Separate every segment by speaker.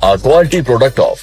Speaker 1: A quality product of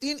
Speaker 2: 3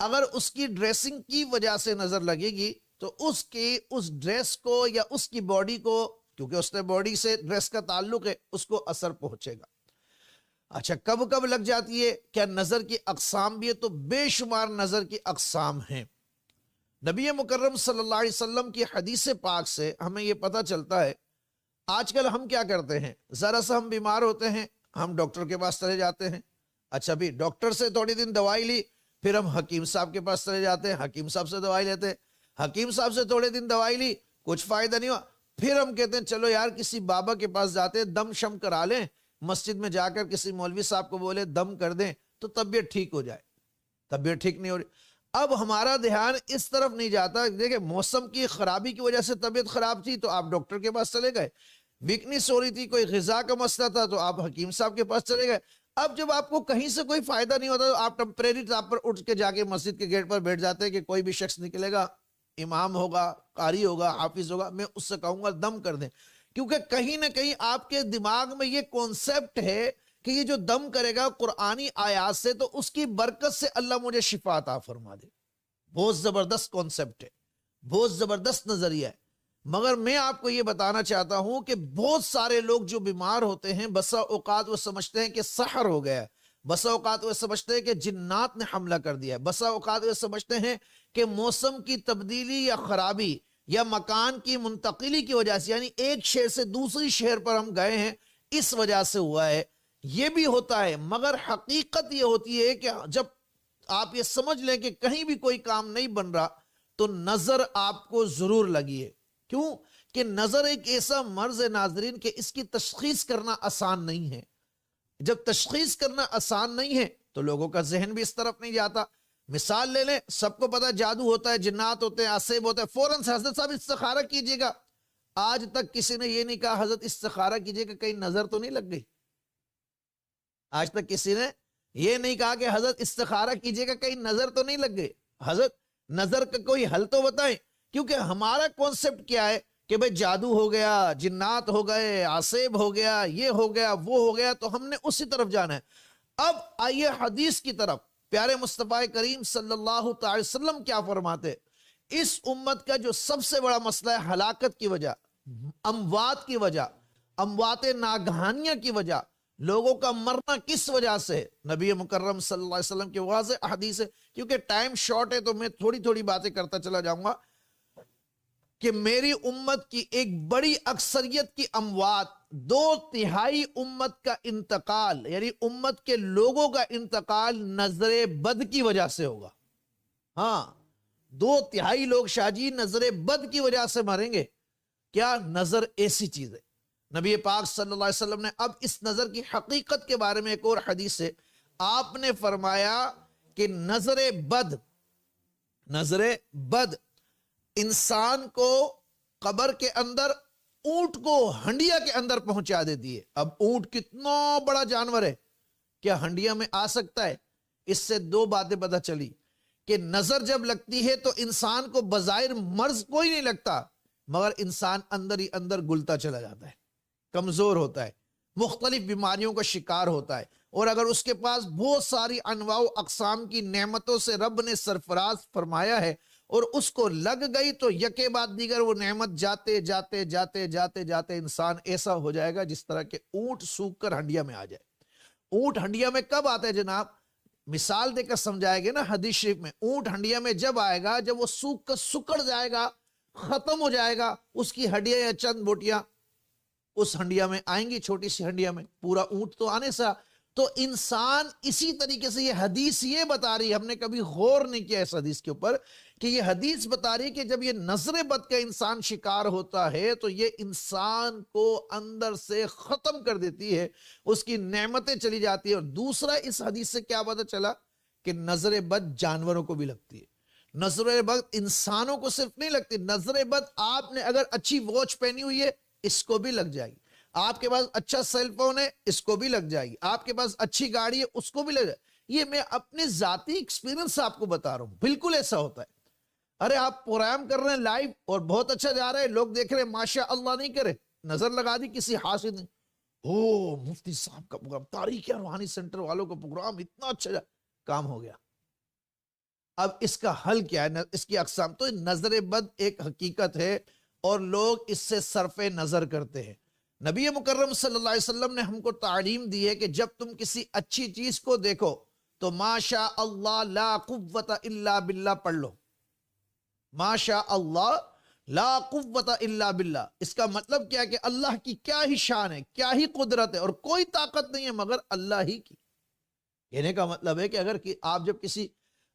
Speaker 2: اگر اس کی dressing کی وجہ سے نظر لگے گی تو اس ڈریس کو یا اس کی باڈی کو، کیونکہ اس نے باڈی سے ڈریس کا تعلق ہے، اس کو اثر پہنچے گا۔ اچھا کب کب لگ جاتی ہے؟ کیا نظر کی اقسام بھی ہے؟ تو بے شمار نظر کی اقسام ہیں۔ نبی مکرم صلی اللہ علیہ وسلم کی حدیث پاک سے ہمیں یہ پتہ چلتا ہے، آج کل ہم کیا کرتے ہیں، ذرا سا ہم بیمار ہوتے ہیں ہم ڈاکٹر کے پاس چلے جاتے ہیں، اچھا بھی ڈاکٹر سے تھوڑی دن دوائی لی، پھر ہم حکیم صاحب کے پاس چلے جاتے ہیں، حکیم صاحب سے دوائی لیتے ہیں، حکیم صاحب سے تھوڑے دن دوائی لی، کچھ فائدہ نہیں ہوا، پھر ہم کہتے ہیں چلو یار کسی بابا کے پاس جاتے ہیں، دم شم کرا لیں، مسجد میں جا کر کسی مولوی صاحب کو بولے دم کر دیں تو طبیعت ٹھیک ہو جائے۔ طبیعت ٹھیک نہیں ہو رہی، اب ہمارا دھیان اس طرف نہیں جاتا، دیکھیں موسم کی خرابی کی وجہ سے طبیعت خراب تھی تو آپ ڈاکٹر کے پاس چلے گئے، ویکنیس ہو رہی تھی، کوئی غذا کا مسئلہ تھا تو آپ حکیم صاحب کے پاس چلے گئے۔ اب جب آپ کو کہیں سے کوئی فائدہ نہیں ہوتا تو آپ ٹیمپریری طور پر اٹھ کے جا کے مسجد کے گیٹ پر بیٹھ جاتے ہیں کہ کوئی بھی شخص نکلے گا، امام ہوگا، قاری ہوگا، حافظ ہوگا، میں اس سے کہوں گا دم کر دیں، کیونکہ کہیں نہ کہیں آپ کے دماغ میں یہ کانسیپٹ ہے کہ یہ جو دم کرے گا قرآنی آیات سے تو اس کی برکت سے اللہ مجھے شفا عطا فرما دے۔ بہت زبردست کانسیپٹ ہے، بہت زبردست نظریہ ہے، مگر میں آپ کو یہ بتانا چاہتا ہوں کہ بہت سارے لوگ جو بیمار ہوتے ہیں بسا اوقات وہ سمجھتے ہیں کہ سحر ہو گیا ہے، بسا اوقات وہ سمجھتے ہیں کہ جنات نے حملہ کر دیا ہے، بسا اوقات وہ سمجھتے ہیں کہ موسم کی تبدیلی یا خرابی یا مکان کی منتقلی کی وجہ سے، یعنی ایک شہر سے دوسری شہر پر ہم گئے ہیں اس وجہ سے ہوا ہے۔ یہ بھی ہوتا ہے، مگر حقیقت یہ ہوتی ہے کہ جب آپ یہ سمجھ لیں کہ کہیں بھی کوئی کام نہیں بن رہا تو نظر آپ کو ضرور لگی ہے۔ کیوں کہ نظر ایک ایسا مرض ہے ناظرین کہ اس کی تشخیص کرنا آسان نہیں ہے۔ جب تشخیص کرنا آسان نہیں ہے تو لوگوں کا ذہن بھی اس طرف نہیں جاتا۔ مثال لے لیں، سب کو پتا جادو ہوتا ہے، جنات ہوتے ہیں، عصیب ہوتے ہیں، فوراً سے حضرت صاحب استخارہ کیجئے گا۔ آج تک کسی نے یہ نہیں کہا حضرت استخارہ کیجئے گا کہیں نظر تو نہیں لگ گئی؟ آج تک کسی نے یہ نہیں کہا کہ حضرت استخارہ کیجئے گا کہیں نظر تو نہیں لگ گئی؟ حضرت نظر کا کوئی حل تو بتائیں، کیونکہ ہمارا کانسیپٹ کیا ہے کہ بھئی جادو ہو گیا، جنات ہو گئے، عصیب ہو گیا، یہ ہو گیا، وہ ہو گیا، تو ہم نے اسی طرف جانا ہے۔ اب آئیے حدیث کی طرف، پیارے مصطفیٰ کریم صلی اللہ تعالی وسلم کیا فرماتے؟ اس امت کا جو سب سے بڑا مسئلہ ہے ہلاکت کی وجہ، اموات کی وجہ، اموات ناگہانیہ کی وجہ، لوگوں کا مرنا کس وجہ سے؟ نبی مکرم صلی اللہ علیہ وسلم کی واضح حدیث ہے، کیونکہ ٹائم شارٹ ہے تو میں تھوڑی تھوڑی باتیں کرتا چلا جاؤں گا کہ میری امت کی ایک بڑی اکثریت کی اموات، 2/3 امت کا انتقال، یعنی امت کے لوگوں کا انتقال نظر بد کی وجہ سے ہوگا۔ ہاں 2/3 لوگ شاہ جی نظر بد کی وجہ سے مریں گے۔ کیا نظر ایسی چیز ہے؟ نبی پاک صلی اللہ علیہ وسلم نے اب اس نظر کی حقیقت کے بارے میں ایک اور حدیث سے آپ نے فرمایا کہ نظر بد انسان کو قبر کے اندر، اونٹ کو ہنڈیا کے اندر پہنچا دیتی ہے۔ اب اونٹ کتنا بڑا جانور ہے، کیا ہنڈیا میں آ سکتا ہے؟ اس سے 2 باتیں پتہ چلی کہ نظر جب لگتی ہے تو انسان کو بظاہر مرض کوئی نہیں لگتا، مگر انسان اندر ہی اندر گلتا چلا جاتا ہے، کمزور ہوتا ہے، مختلف بیماریوں کا شکار ہوتا ہے، اور اگر اس کے پاس بہت ساری انواع و اقسام کی نعمتوں سے رب نے سرفراز فرمایا ہے اور اس کو لگ گئی تو یکے بعد دیگر وہ نعمت جاتے جاتے جاتے جاتے جاتے انسان ایسا ہو جائے گا جس طرح کہ اونٹ سوکھ کر ہنڈیا میں آ جائے۔ اونٹ ہنڈیا میں کب آتا ہے جناب؟ مثال دے کر سمجھائے گے نا حدیث شریف میں، اونٹ ہنڈیا میں جب آئے گا جب وہ سوکھ کر سکڑ جائے گا، ختم ہو جائے گا، اس کی ہڈیاں یا چند بوٹیاں اس ہنڈیا میں آئیں گی، چھوٹی سی ہنڈیا میں، پورا اونٹ تو آنے سا۔ تو انسان اسی طریقے سے، یہ حدیث یہ بتا رہی ہے، ہم نے کبھی غور نہیں کیا اس حدیث کے اوپر، کہ یہ حدیث بتا رہی ہے کہ جب یہ نظر بد کا انسان شکار ہوتا ہے تو یہ انسان کو اندر سے ختم کر دیتی ہے، اس کی نعمتیں چلی جاتی ہیں۔ اور دوسرا اس حدیث سے کیا پتہ چلا کہ نظر بد جانوروں کو بھی لگتی ہے، نظر بد انسانوں کو صرف نہیں لگتی، نظر بد آپ نے اگر اچھی واچ پہنی ہوئی ہے اس کو بھی لگ جائے گی، آپ کے پاس اچھا سیل فون ہے اس کو بھی لگ جائے گی، آپ کے پاس اچھی گاڑی ہے اس کو بھی لگ جائے گی۔ یہ میں اپنے ذاتی ایکسپیرینس آپ کو بتا رہا ہوں، بالکل ایسا ہوتا ہے۔ ارے آپ پروگرام کر رہے ہیں لائیو اور بہت اچھا جا رہا ہے، لوگ دیکھ رہے ہیں، ماشاء اللہ نہیں کرے، نظر لگا دی کسی حاسد نے، او مفتی صاحب کا پروگرام، تاریخ روحانی سینٹر والوں کا پروگرام اتنا اچھا کام ہو گیا۔ اب اس کا حل کیا ہے، اس کی اقسام؟ تو نظر بد ایک حقیقت ہے اور لوگ اس سے صرف نظر کرتے ہیں۔ نبی مکرم صلی اللہ علیہ وسلم نے ہم کو تعلیم دی ہے کہ جب تم کسی اچھی چیز کو دیکھو تو ما شاء اللہ لا قوت الا باللہ پڑھ لو، ما شاء اللہ لا قوت الا باللہ۔ اس کا مطلب کیا ہے کہ اللہ کی کیا ہی شان ہے، کیا ہی قدرت ہے، اور کوئی طاقت نہیں ہے مگر اللہ ہی کی۔ کہنے کا مطلب ہے کہ اگر آپ جب کسی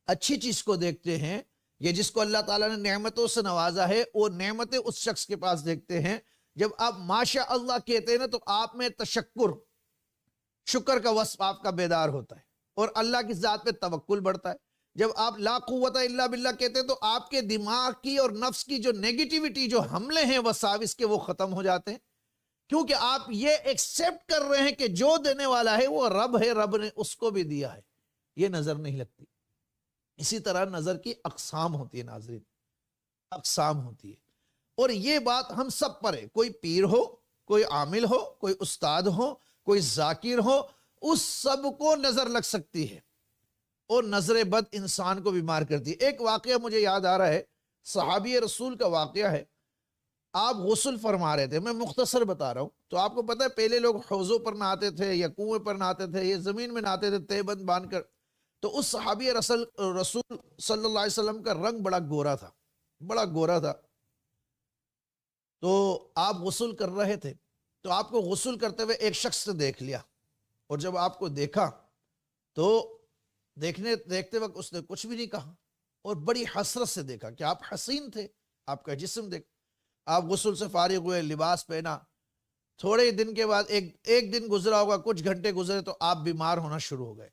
Speaker 2: اچھی چیز کو دیکھتے ہیں، یہ جس کو اللہ تعالیٰ نے نعمتوں سے نوازا ہے، وہ نعمتیں اس شخص کے پاس دیکھتے ہیں، جب آپ ماشاء اللہ کہتے ہیں نا تو آپ میں تشکر، شکر کا وصف آپ کا بیدار ہوتا ہے اور اللہ کی ذات پہ توکل بڑھتا ہے۔ جب آپ لا قوت الا باللہ کہتے ہیں تو آپ کے دماغ کی اور نفس کی جو نیگیٹیوٹی، جو حملے ہیں وساوس کے، وہ ختم ہو جاتے ہیں، کیونکہ آپ یہ ایکسیپٹ کر رہے ہیں کہ جو دینے والا ہے وہ رب ہے، رب نے اس کو بھی دیا ہے، یہ نظر نہیں لگتی۔ اسی طرح نظر کی اقسام ہوتی ہے ناظرین، اقسام ہوتی ہے، اور یہ بات ہم سب پر ہے، کوئی پیر ہو، کوئی عامل ہو، کوئی استاد ہو، کوئی ذاکر ہو، اس سب کو نظر لگ سکتی ہے، اور نظر بد انسان کو بیمار کرتی ہے۔ ایک واقعہ مجھے یاد آ رہا ہے، صحابی رسول کا واقعہ ہے۔ آپ غسل فرما رہے تھے، میں مختصر بتا رہا ہوں۔ تو آپ کو پتہ ہے پہلے لوگ حوضوں پر نہاتے تھے یا کنویں پر نہاتے تھے یا زمین میں نہاتے تھے تے بند باندھ کر۔ تو اس صحابی رسول صلی اللہ علیہ وسلم کا رنگ بڑا گورا تھا، بڑا گورا تھا۔ تو آپ غسل کر رہے تھے، تو آپ کو غسل کرتے ہوئے ایک شخص نے دیکھ لیا، اور جب آپ کو دیکھا تو دیکھتے وقت اس نے کچھ بھی نہیں کہا، اور بڑی حسرت سے دیکھا کہ آپ حسین تھے، آپ کا جسم دیکھ۔ آپ غسل سے فارغ ہوئے، لباس پہنا، تھوڑے دن کے بعد ایک دن گزرا ہوگا، کچھ گھنٹے گزرے تو آپ بیمار ہونا شروع ہو گئے۔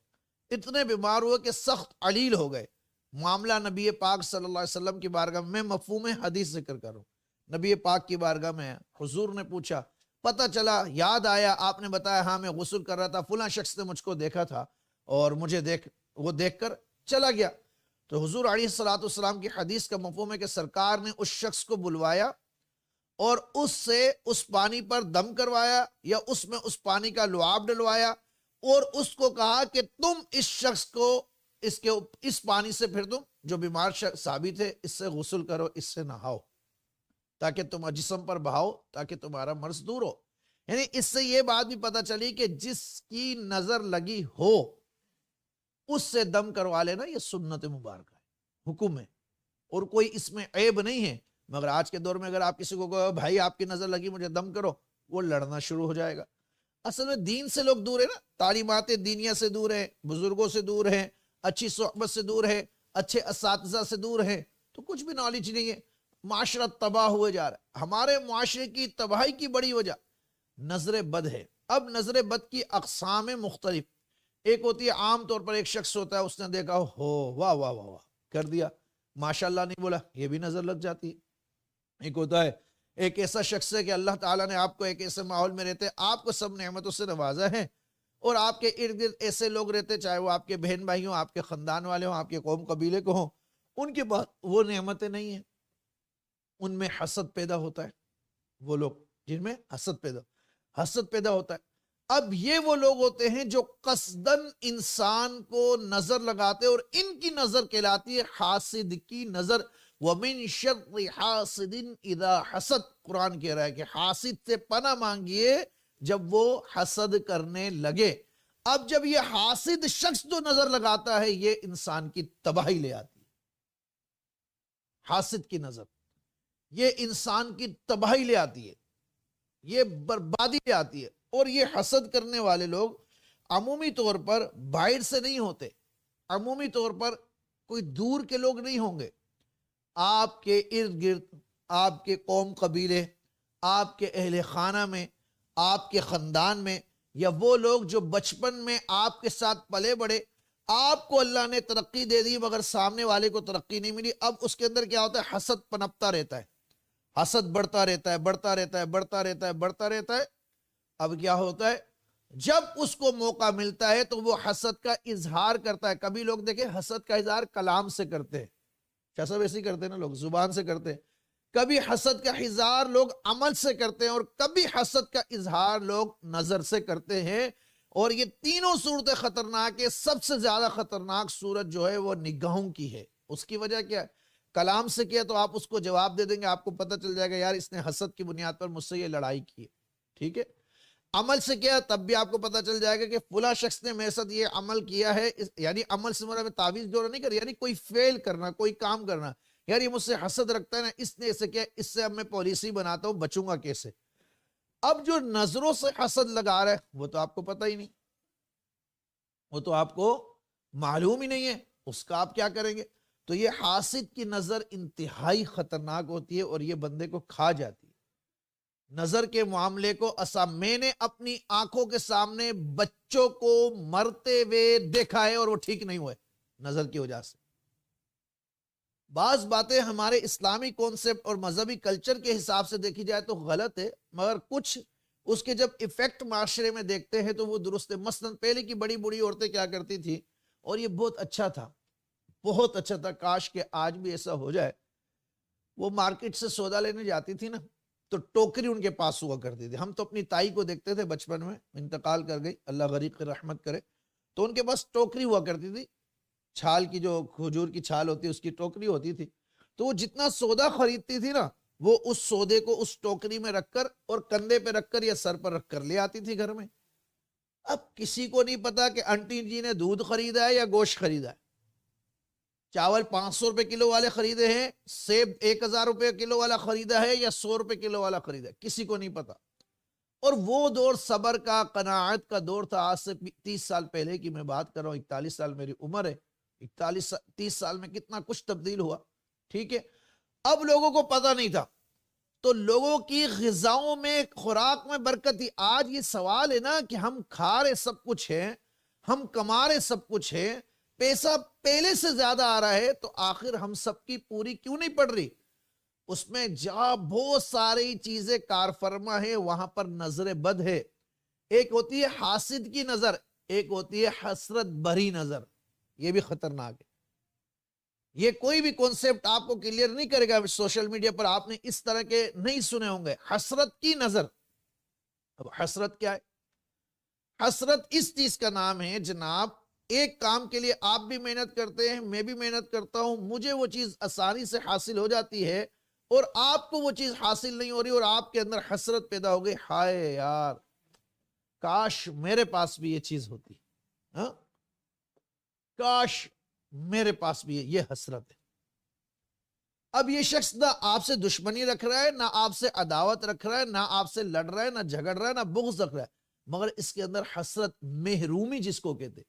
Speaker 2: اتنے بیمار ہوئے کہ سخت علیل ہو گئے۔ معاملہ نبی پاک صلی اللہ علیہ وسلم کی بارگاہ میں مفہوم حدیث ذکر کروں، نبی پاک کی بارگاہ میں حضور نے پوچھا، پتہ چلا، یاد آیا، آپ نے بتایا ہاں میں غسل کر رہا تھا، فلاں شخص نے مجھ کو دیکھا تھا اور مجھے وہ دیکھ کر چلا گیا۔ تو حضور علیہ السلام کی حدیث کا مفہوم ہے کہ سرکار نے اس شخص کو بلوایا اور اس سے اس پانی پر دم کروایا، یا اس میں اس پانی کا لعاب ڈلوایا، اور اس کو کہا کہ تم اس شخص کو اس پانی سے پھر تم جو بیمار ثابت ہے اس سے غسل کرو، اس سے نہاؤ، تاکہ تم جسم پر بہاؤ، تاکہ تمہارا مرض دور ہو۔ یعنی اس سے یہ بات بھی پتہ چلی کہ جس کی نظر لگی ہو اس سے دم کروا لینا، یہ سنت مبارکہ ہے، حکم ہے، اور کوئی اس میں عیب نہیں ہے۔ مگر آج کے دور میں اگر آپ کسی کو کہو بھائی آپ کی نظر لگی مجھے دم کرو، وہ لڑنا شروع ہو جائے گا۔ اصل میں دین سے لوگ دور ہیں نا، تعلیمات دینیہ سے دور ہیں، بزرگوں سے دور ہیں، اچھی صحبت سے دور ہیں، اچھے اساتذہ سے دور ہیں، تو کچھ بھی نالج نہیں ہے، معاشرہ تباہ ہوئے جا رہا ہے۔ ہمارے معاشرے کی تباہی کی بڑی وجہ نظر بد ہے۔ اب نظر بد کی اقسام مختلف، ایک ہوتی ہے عام طور پر ایک شخص ہوتا ہے، اس نے دیکھا ہو واہ واہ واہ واہ کر دیا، ماشاءاللہ نہیں بولا، یہ بھی نظر لگ جاتی ہے۔ ایک ہوتا ہے ایک ایسا شخص ہے کہ اللہ تعالیٰ نے آپ کو ایک ایسے ماحول میں رہتے، آپ کو سب نعمتوں سے نوازا ہے، اور آپ کے ارد گرد ایسے لوگ رہتے، چاہے وہ آپ کے بہن بھائی ہوں، آپ کے خاندان والے ہوں، آپ کے قوم قبیلے کو ہوں، ان کے پاس وہ نعمتیں نہیں ہیں، ان میں حسد پیدا ہوتا ہے۔ وہ لوگ جن میں حسد پیدا ہوتا ہے۔ اب یہ وہ لوگ ہوتے ہیں جو قصداً انسان کو نظر لگاتے، اور ان کی نظر کہلاتی ہے حاسد کی نظر۔ وَمِن شَرِّ حَاسِدٍ اِذَا حَسَد، قرآن کہہ رہا ہے کہ حاسد سے پناہ مانگیے جب وہ حسد کرنے لگے۔ اب جب یہ حاسد شخص جو نظر لگاتا ہے، یہ انسان کی تباہی لے آتی ہے۔ حاسد کی نظر یہ انسان کی تباہی لے آتی ہے، یہ بربادی لے آتی ہے۔ اور یہ حسد کرنے والے لوگ عمومی طور پر باہر سے نہیں ہوتے، عمومی طور پر کوئی دور کے لوگ نہیں ہوں گے، آپ کے ارد گرد، آپ کے قوم قبیلے، آپ کے اہل خانہ میں، آپ کے خاندان میں، یا وہ لوگ جو بچپن میں آپ کے ساتھ پلے بڑھے، آپ کو اللہ نے ترقی دے دی مگر سامنے والے کو ترقی نہیں ملی۔ اب اس کے اندر کیا ہوتا ہے؟ حسد پنپتا رہتا ہے، حسد بڑھتا رہتا ہے، بڑھتا رہتا ہے، بڑھتا رہتا ہے، بڑھتا رہتا ہے۔ اب کیا ہوتا ہے؟ جب اس کو موقع ملتا ہے تو وہ حسد کا اظہار کرتا ہے۔ کبھی لوگ دیکھیں حسد کا اظہار کلام سے کرتے ہیں، کیا سب ایسے ہی کرتے ہیں نا، لوگ زبان سے کرتے ہیں۔ کبھی حسد کا اظہار لوگ عمل سے کرتے ہیں، اور کبھی حسد کا اظہار لوگ نظر سے کرتے ہیں۔ اور یہ تینوں صورتیں خطرناک ہے۔ سب سے زیادہ خطرناک صورت جو ہے وہ نگاہوں کی ہے۔ اس کی وجہ کیا ہے؟ کلام سے کیا تو آپ اس کو جواب دے دیں گے، آپ کو پتہ چل جائے گا یار اس نے حسد کی بنیاد پر مجھ سے یہ لڑائی کی ہے، ٹھیک ہے۔ عمل سے کیا تب بھی آپ کو پتہ چل جائے گا کہ فلاں شخص نے میرے ساتھ یہ عمل کیا ہے، یعنی عمل سے مراد تعویذ جوڑا نہیں کر، یعنی کوئی فیل کرنا، کوئی کام کرنا، یار یہ مجھ سے حسد رکھتا ہے نا، اس نے اسے کیا، اس سے اب میں پالیسی بناتا ہوں بچوں گا کیسے۔ اب جو نظروں سے حسد لگا رہا ہے وہ تو آپ کو پتہ ہی نہیں، وہ تو آپ کو معلوم ہی نہیں ہے، اس کا آپ کیا کریں گے؟ تو یہ حاسد کی نظر انتہائی خطرناک ہوتی ہے اور یہ بندے کو کھا جاتی ہے۔ نظر کے معاملے کو میں نے اپنی آنکھوں کے سامنے بچوں کو مرتے ہوئے دیکھا ہے اور وہ ٹھیک نہیں ہوئے نظر کی وجہ سے۔ بعض باتیں ہمارے اسلامی کانسیپٹ اور مذہبی کلچر کے حساب سے دیکھی جائے تو غلط ہے، مگر کچھ اس کے جب ایفیکٹ معاشرے میں دیکھتے ہیں تو وہ درست ہے۔ مثلا پہلے کی بڑی بڑی عورتیں کیا کرتی تھی، اور یہ بہت اچھا تھا، بہت اچھا تھا، کاش کہ آج بھی ایسا ہو جائے۔ وہ مارکیٹ سے سودا لینے جاتی تھی نا، تو ٹوکری ان کے پاس ہوا کرتی تھی۔ ہم تو اپنی تائی کو دیکھتے تھے بچپن میں، انتقال کر گئی، اللہ غریق کی رحمت کرے، تو ان کے پاس ٹوکری ہوا کرتی تھی، چھال کی، جو کھجور کی چھال ہوتی ہے اس کی ٹوکری ہوتی تھی، تو وہ جتنا سودا خریدتی تھی نا، وہ اس سودے کو اس ٹوکری میں رکھ کر اور کندھے پہ رکھ کر یا سر پر رکھ کر لے آتی تھی گھر میں۔ اب کسی کو نہیں پتا کہ آنٹی جی نے دودھ خریدا ہے یا گوشت خریدا ہے، چاول 500 روپے کلو والے خریدے ہیں، سیب 1000 روپے کلو والا خریدا ہے یا 100 روپے کلو والا خریدا ہے، کسی کو نہیں پتا۔ اور وہ دور صبر کا، قناعت کا دور تھا۔ آج سے 30 سال پہلے کی میں بات کر رہا ہوں، 41 سال میری عمر ہے، 30 سال میں کتنا کچھ تبدیل ہوا، ٹھیک ہے۔ اب لوگوں کو پتہ نہیں تھا، تو لوگوں کی غذاؤں میں، خوراک میں برکت تھی۔ آج یہ سوال ہے نا کہ ہم کھا رہے سب کچھ ہے، ہم کما رہے سب کچھ ہے، پیسہ پہلے سے زیادہ آ رہا ہے، تو آخر ہم سب کی پوری کیوں نہیں پڑ رہی؟ اس میں جہاں بہت ساری چیزیں کار فرما ہے وہاں پر نظر بد ہے۔ ایک ہوتی ہے حاسد کی نظر، ایک ہوتی ہے حسرت بھری نظر، یہ بھی خطرناک ہے۔ یہ کوئی بھی کانسیپٹ آپ کو کلیئر نہیں کرے گا سوشل میڈیا پر، آپ نے اس طرح کے نہیں سنے ہوں گے۔ حسرت کی نظر، اب حسرت کیا ہے؟ حسرت اس چیز کا نام ہے جناب، ایک کام کے لیے آپ بھی محنت کرتے ہیں، میں بھی محنت کرتا ہوں، مجھے وہ چیز آسانی سے حاصل ہو جاتی ہے اور آپ کو وہ چیز حاصل نہیں ہو رہی، اور آپ کے اندر حسرت پیدا ہو گئی، ہائے یار کاش میرے پاس بھی یہ چیز ہوتی، ہاں کاش میرے پاس بھی یہ حسرت ہے۔ اب یہ شخص نہ آپ سے دشمنی رکھ رہا ہے، نہ آپ سے عداوت رکھ رہا ہے، نہ آپ سے لڑ رہا ہے، نہ جھگڑ رہا ہے، نہ بغض رکھ رہا ہے، مگر اس کے اندر حسرت، محرومی جس کو کہتے،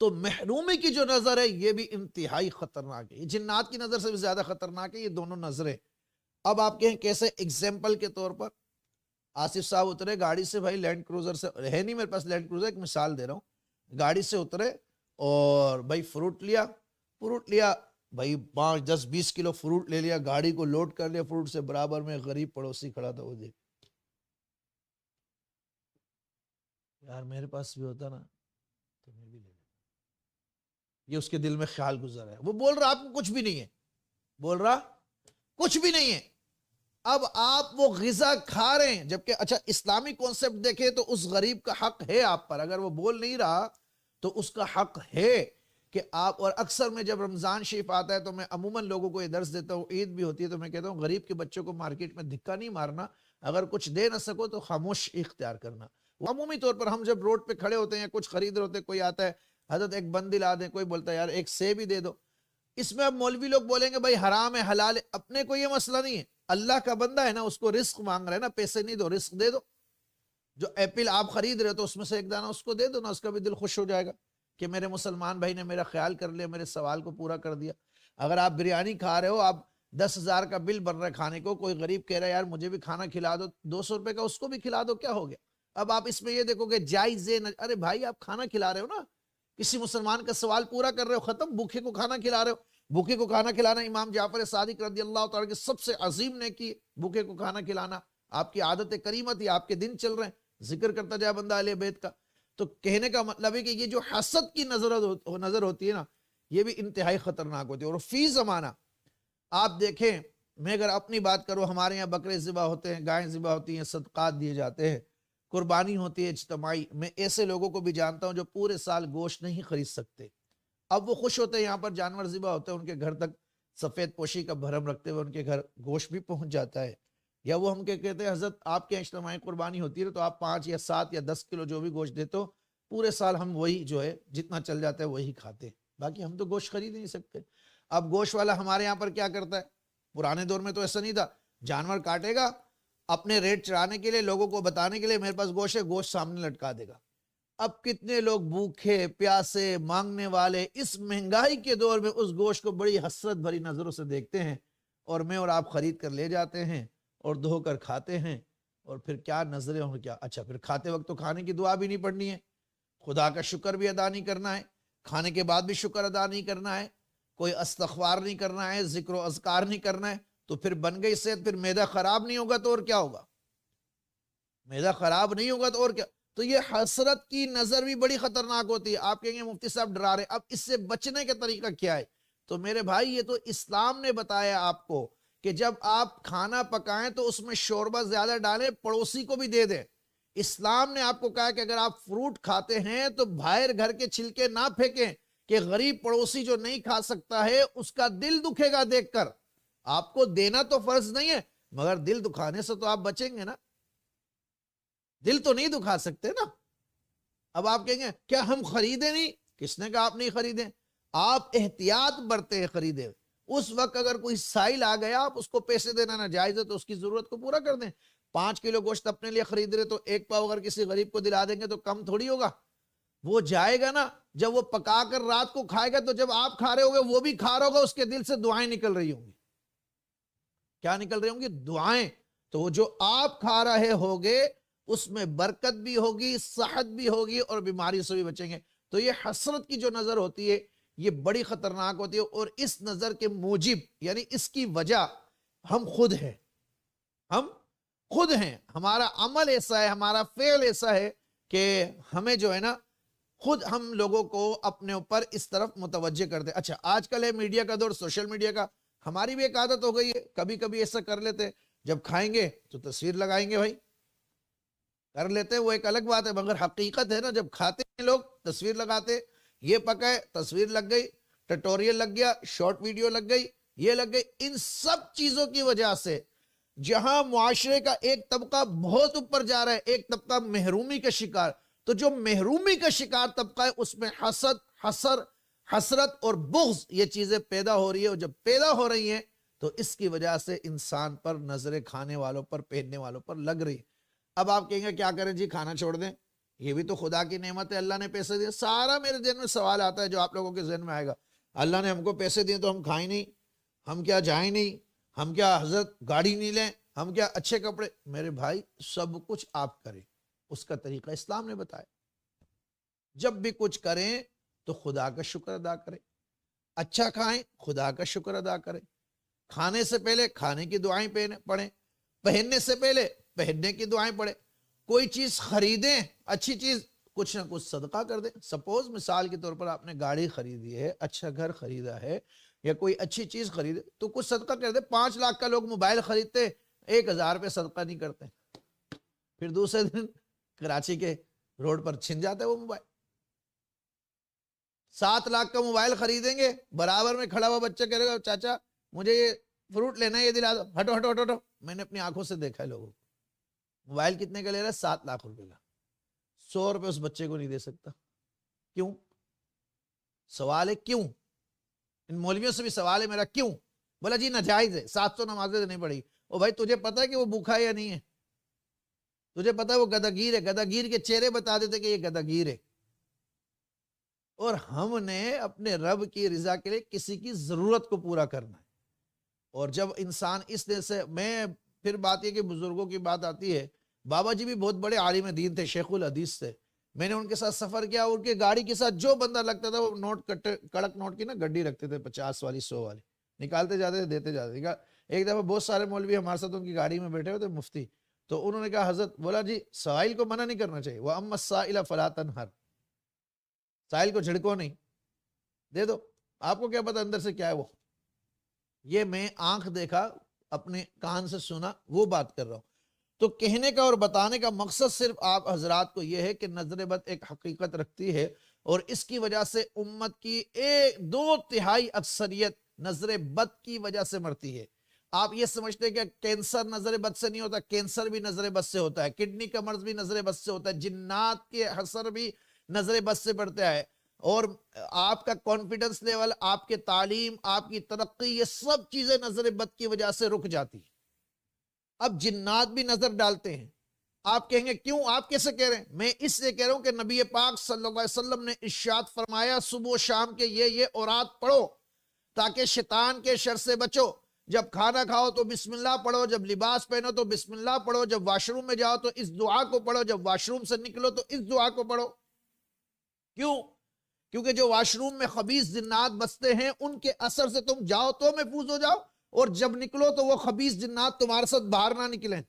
Speaker 2: تو محرومی کی جو نظر ہے یہ بھی انتہائی خطرناک ہے، یہ جنات کی نظر سے بھی زیادہ خطرناک ہے، یہ دونوں نظریں۔ اب آپ کہیں کیسے؟ ایگزامپل کے طور پر آصف صاحب اترے گاڑی سے، بھائی لینڈ کروزر سے، ہے نہیں میرے پاس لینڈ کروزر، ایک مثال دے رہا ہوں، گاڑی سے اترے اور بھائی فروٹ لیا بھائی 5 10 20 کلو فروٹ لے لیا، گاڑی کو لوڈ کر لیا فروٹ سے، برابر میں غریب پڑوسی کھڑا تھا، وہ دیکھ یار میرے پاس بھی ہوتا نا تو میں بھی لے لیتا، یہ اس کے دل میں خیال گزر ہے۔ وہ بول رہا آپ کو کچھ بھی نہیں ہے، بول رہا کچھ بھی نہیں ہے۔ اب آپ وہ غذا کھا رہے ہیں، جبکہ اچھا اسلامی کانسیپٹ دیکھیں تو اس غریب کا حق ہے آپ پر، اگر وہ بول نہیں رہا تو اس کا حق ہے کہ آپ، اور اکثر میں جب رمضان شریف آتا ہے تو میں عموماً لوگوں کو یہ درس دیتا ہوں، عید بھی ہوتی ہے تو میں کہتا ہوں غریب کے بچوں کو مارکیٹ میں دھکا نہیں مارنا، اگر کچھ دے نہ سکو تو خاموش اختیار کرنا۔ عمومی طور پر ہم جب روڈ پہ کھڑے ہوتے ہیں یا کچھ خرید رہے ہوتے ہیں، کوئی آتا ہے حضرت ایک بندی لا دیں، کوئی بولتا ہے یار ایک سیب ہی دے دو، اس میں اب مولوی لوگ بولیں گے بھائی حرام ہے حلال ہے، اپنے کو یہ مسئلہ نہیں ہے، اللہ کا بندہ ہے نا، اس کو رزق مانگ رہا ہے نا، پیسے نہیں دو، رزق دے دو۔ جو ایپل آپ خرید رہے ہو تو اس میں سے ایک دانہ اس کو دے دو نا، اس کا بھی دل خوش ہو جائے گا کہ میرے مسلمان بھائی نے میرا خیال کر لیا، میرے سوال کو پورا کر دیا۔ اگر آپ بریانی کھا رہے ہو، آپ 10,000 کا بل بن رہا ہے کھانے کو، کوئی غریب کہہ رہا ہے یار مجھے بھی کھانا کھلا دو، 200 روپے کا اس کو بھی کھلا دو، کیا ہو گیا؟ اب آپ اس میں یہ دیکھو گے جائز ہے، ارے بھائی آپ کھانا کھلا رہے ہو نا، کسی مسلمان کا سوال پورا کر رہے ہو، ختم، بھوکے کو کھانا کھلا رہے ہو۔ بھوکے کو کھانا کھلانا امام جعفر صادق رضی اللہ تعالیٰ کی سب سے عظیم نیکی، بھوکے کو کھانا کھلانا، آپ کی عادت کریمہ تھی، آپ کے دن چل رہے ہیں، ذکر کرتا جائے بندہ اہل بیت کا۔ تو کہنے کا مطلب ہے کہ یہ جو حسد کی نظر ہوتی ہے نا، یہ بھی انتہائی خطرناک ہوتی ہے۔ اور فی زمانہ آپ دیکھیں، میں اگر اپنی بات کروں، ہمارے یہاں بکرے ذبح ہوتے ہیں، گائیں ذبح ہوتی ہیں، صدقات دیے جاتے ہیں، قربانی ہوتی ہے اجتماعی۔ میں ایسے لوگوں کو بھی جانتا ہوں جو پورے سال گوشت نہیں خرید سکتے، اب وہ خوش ہوتے ہیں، یہاں پر جانور ذبح ہوتے ہیں، ان کے گھر تک سفید پوشی کا بھرم رکھتے ہوئے ان کے گھر گوشت بھی پہنچ جاتا ہے. یا وہ ہم کہتے ہیں حضرت آپ کے اجتماعی قربانی ہوتی ہے تو آپ 5 یا 7 یا 10 کلو جو بھی گوشت دیتے ہو، پورے سال ہم وہی جو ہے جتنا چل جاتا ہے وہی کھاتے ہیں، باقی ہم تو گوشت خرید نہیں سکتے. اب گوشت والا ہمارے یہاں پر کیا کرتا ہے، پرانے دور میں تو ایسا نہیں تھا، جانور کاٹے گا اپنے ریٹ چڑھانے کے لیے، لوگوں کو بتانے کے لیے میرے پاس گوشت ہے، گوشت سامنے لٹکا دے گا. اب کتنے لوگ بھوکے پیاسے مانگنے والے اس مہنگائی کے دور میں اس گوشت کو بڑی حسرت بھری نظروں سے دیکھتے ہیں، اور میں اور آپ خرید کر لے جاتے ہیں اور دھو کر کھاتے ہیں. اور پھر کیا نظریں اور کیا، اچھا پھر کھاتے وقت تو کھانے کی دعا بھی نہیں پڑھنی ہے، خدا کا شکر بھی ادا نہیں کرنا ہے، کھانے کے بعد بھی شکر ادا نہیں کرنا ہے، کوئی استغفار نہیں کرنا ہے، ذکر و اذکار نہیں کرنا ہے، تو پھر بن گئی صحت، پھر معدہ خراب نہیں ہوگا تو اور کیا ہوگا، معدہ خراب نہیں ہوگا تو اور کیا. تو یہ حسرت کی نظر بھی بڑی خطرناک ہوتی ہے. آپ کہیں گے مفتی صاحب ڈرا رہے، اب اس سے بچنے کا طریقہ کیا ہے؟ تو میرے بھائی یہ تو اسلام نے بتایا آپ کو کہ جب آپ کھانا پکائیں تو اس میں شوربہ زیادہ ڈالیں، پڑوسی کو بھی دے دیں. اسلام نے آپ کو کہا کہ اگر آپ فروٹ کھاتے ہیں تو باہر گھر کے چھلکے نہ پھینکیں، کہ غریب پڑوسی جو نہیں کھا سکتا ہے اس کا دل دکھے گا دیکھ کر. آپ کو دینا تو فرض نہیں ہے، مگر دل دکھانے سے تو آپ بچیں گے نا، دل تو نہیں دکھا سکتے نا. اب آپ کہیں گے کیا ہم خریدیں نہیں؟ کس نے کہا آپ نہیں خریدیں؟ آپ احتیاط برتے ہیں خریدے. اس وقت اگر کوئی سائل آ گیا آپ اس کو پیسے دینا ناجائز ہے تو اس کی ضرورت کو پورا کر دیں. 5 کلو گوشت اپنے لیے خرید رہے تو 1 پاؤ اگر کسی غریب کو دلا دیں گے تو کم تھوڑی ہوگا. وہ جائے گا نا، جب وہ پکا کر رات کو کھائے گا تو جب آپ کھا رہے ہوگے وہ بھی کھا رہا ہوگا، اس کے دل سے دعائیں نکل رہی ہوں گی. کیا نکل رہی ہوں گی؟ دعائیں. تو وہ جو آپ کھا رہے ہوگے اس میں برکت بھی ہوگی، صحت بھی ہوگی اور بیماری سے بھی بچیں گے. تو یہ حسرت کی جو نظر ہوتی ہے یہ بڑی خطرناک ہوتی ہے، اور اس نظر کے موجب یعنی اس کی وجہ ہم خود ہیں. ہم خود ہیں، ہمارا عمل ایسا ہے، ہمارا فعل ایسا ہے کہ ہمیں جو ہے نا خود ہم لوگوں کو اپنے اوپر اس طرف متوجہ کر دے. اچھا آج کل ہے میڈیا کا دور، سوشل میڈیا کا، ہماری بھی ایک عادت ہو گئی ہے، کبھی کبھی ایسا کر لیتے جب کھائیں گے تو تصویر لگائیں گے. بھائی کر لیتے ہیں وہ ایک الگ بات ہے، مگر حقیقت ہے نا جب کھاتے ہیں لوگ تصویر لگاتے، یہ پکائے تصویر لگ گئی، ٹیٹوریل لگ گیا، شارٹ ویڈیو لگ گئی، یہ لگ گئی. ان سب چیزوں کی وجہ سے جہاں معاشرے کا ایک طبقہ بہت اوپر جا رہا ہے، ایک طبقہ محرومی کا شکار، تو جو محرومی کا شکار طبقہ ہے اس میں حسرت اور بغض یہ چیزیں پیدا ہو رہی ہے. اور جب پیدا ہو رہی ہیں تو اس کی وجہ سے انسان پر نظریں کھانے والوں پر پہننے والوں پر لگ رہی. اب آپ کہیں گے کیا کریں جی، کھانا چھوڑ دیں؟ یہ بھی تو خدا کی نعمت ہے، اللہ نے پیسے دیے. سارا میرے ذہن میں سوال آتا ہے جو آپ لوگوں کے ذہن میں آئے گا، اللہ نے ہم کو پیسے دیے تو ہم کھائیں نہیں، ہم کیا جائیں نہیں، ہم کیا حضرت گاڑی نہیں لیں، ہم کیا اچھے کپڑے؟ میرے بھائی سب کچھ آپ کریں، اس کا طریقہ اسلام نے بتایا. جب بھی کچھ کریں تو خدا کا شکر ادا کریں، اچھا کھائیں خدا کا شکر ادا کریں، کھانے سے پہلے کھانے کی دعائیں پڑھیں، پہننے سے پہلے پہننے کی دعائیں پڑھیں، کوئی چیز خریدیں اچھی چیز کچھ نہ کچھ صدقہ کر دیں. سپوز مثال کے طور پر آپ نے گاڑی خریدی ہے، اچھا گھر خریدا ہے یا کوئی اچھی چیز خریدے تو کچھ صدقہ کر دیں. 5 لاکھ کا لوگ موبائل خریدتے 1000 روپے صدقہ نہیں کرتے، پھر دوسرے دن کراچی کے روڈ پر چھن جاتا ہے وہ موبائل. 7 لاکھ کا موبائل خریدیں گے، برابر میں کھڑا ہوا بچہ کہے گا چاچا مجھے یہ فروٹ لینا ہے، یہ دلا دو، ہٹو ہٹو ہٹو ہٹو. میں نے اپنی آنکھوں سے دیکھا ہے لوگوں کو، موبائل کتنے کا لے رہا ہے؟ 7 لاکھ روپے کا. 100 روپے اس بچے کو نہیں دے سکتا. کیوں؟ سوال ہے کیوں؟ ان مولویوں سے بھی سوال ہے میرا، کیوں؟ بولا جی ناجائز ہے، 700 نمازیں نہیں پڑھی. او بھائی تجھے پتا ہے کہ وہ بھوکھا ہے یا نہیں ہے؟ تجھے پتا ہے وہ گداگیر ہے؟ گداگیر کے چہرے بتا دیتے کہ یہ گداگیر ہے. اور ہم نے اپنے رب کی رضا کے لیے کسی کی ضرورت کو پورا کرنا ہے. اور جب انسان اس طرح سے، میں پھر بات یہ کہ بزرگوں کی بات آتی ہے، بابا جی بھی بہت بڑے عالم دین تھے، شیخ الحدیث سے، میں نے ان کے ساتھ سفر کیا، ان کے گاڑی کے ساتھ جو بندہ لگتا تھا وہ نوٹ کڑک نوٹ کی نا گڈی رکھتے تھے، 50 والی 100 والی نکالتے جاتے تھے دیتے جاتے تھے. ایک دفعہ بہت سارے مولوی ہمارے ساتھ ان کی گاڑی میں بیٹھے ہوئے تھے، مفتی، تو انہوں نے کہا حضرت، بولا جی سائل کو منع نہیں کرنا چاہیے، وَأَمَّا السَّائِلَ فَلَا تَنْهَرْ، سائل کو جھڑکو نہیں، دے دو، آپ کو کیا پتا اندر سے کیا ہے وہ. یہ میں آنکھ دیکھا، اپنے کان سے سنا، وہ بات کر رہا ہوں. تو کہنے کا اور بتانے کا مقصد صرف آپ حضرات کو یہ ہے کہ نظر بد ایک حقیقت رکھتی ہے، اور اس کی وجہ سے امت کی 2/3 اکثریت نظر بد کی وجہ سے مرتی ہے۔ آپ یہ سمجھتے ہیں کہ کینسر نظر بد سے نہیں ہوتا، کینسر بھی نظر بد سے ہوتا ہے، کڈنی کا مرض بھی نظر بد سے ہوتا ہے، جنات کے حسر بھی نظر بد سے پڑتا ہے، اور آپ کا کانفیڈنس لیول، آپ کے تعلیم، آپ کی ترقی، یہ سب چیزیں نظر بد کی وجہ سے رک جاتی ہیں۔ اب جنات بھی نظر ڈالتے ہیں۔ آپ کہیں گے کیوں؟ آپ کیسے کہہ رہے ہیں؟ میں اس لیے کہہ رہا ہوں کہ نبی پاک صلی اللہ علیہ وسلم نے ارشاد فرمایا صبح و شام کے یہ اورات پڑھو تاکہ شیطان کے شر سے بچو۔ جب کھانا کھاؤ تو بسم اللہ پڑھو، جب لباس پہنو تو بسم اللہ پڑھو، جب واش روم میں جاؤ تو اس دعا کو پڑھو، جب واش روم سے نکلو تو اس دعا کو پڑھو۔ کیوں؟ کیونکہ جو واش روم میں خبیث جنات بستے ہیں ان کے اثر سے تم جاؤ تو محفوظ ہو جاؤ، اور جب نکلو تو وہ خبیث جنات تمہارے ساتھ باہر نہ نکلیں،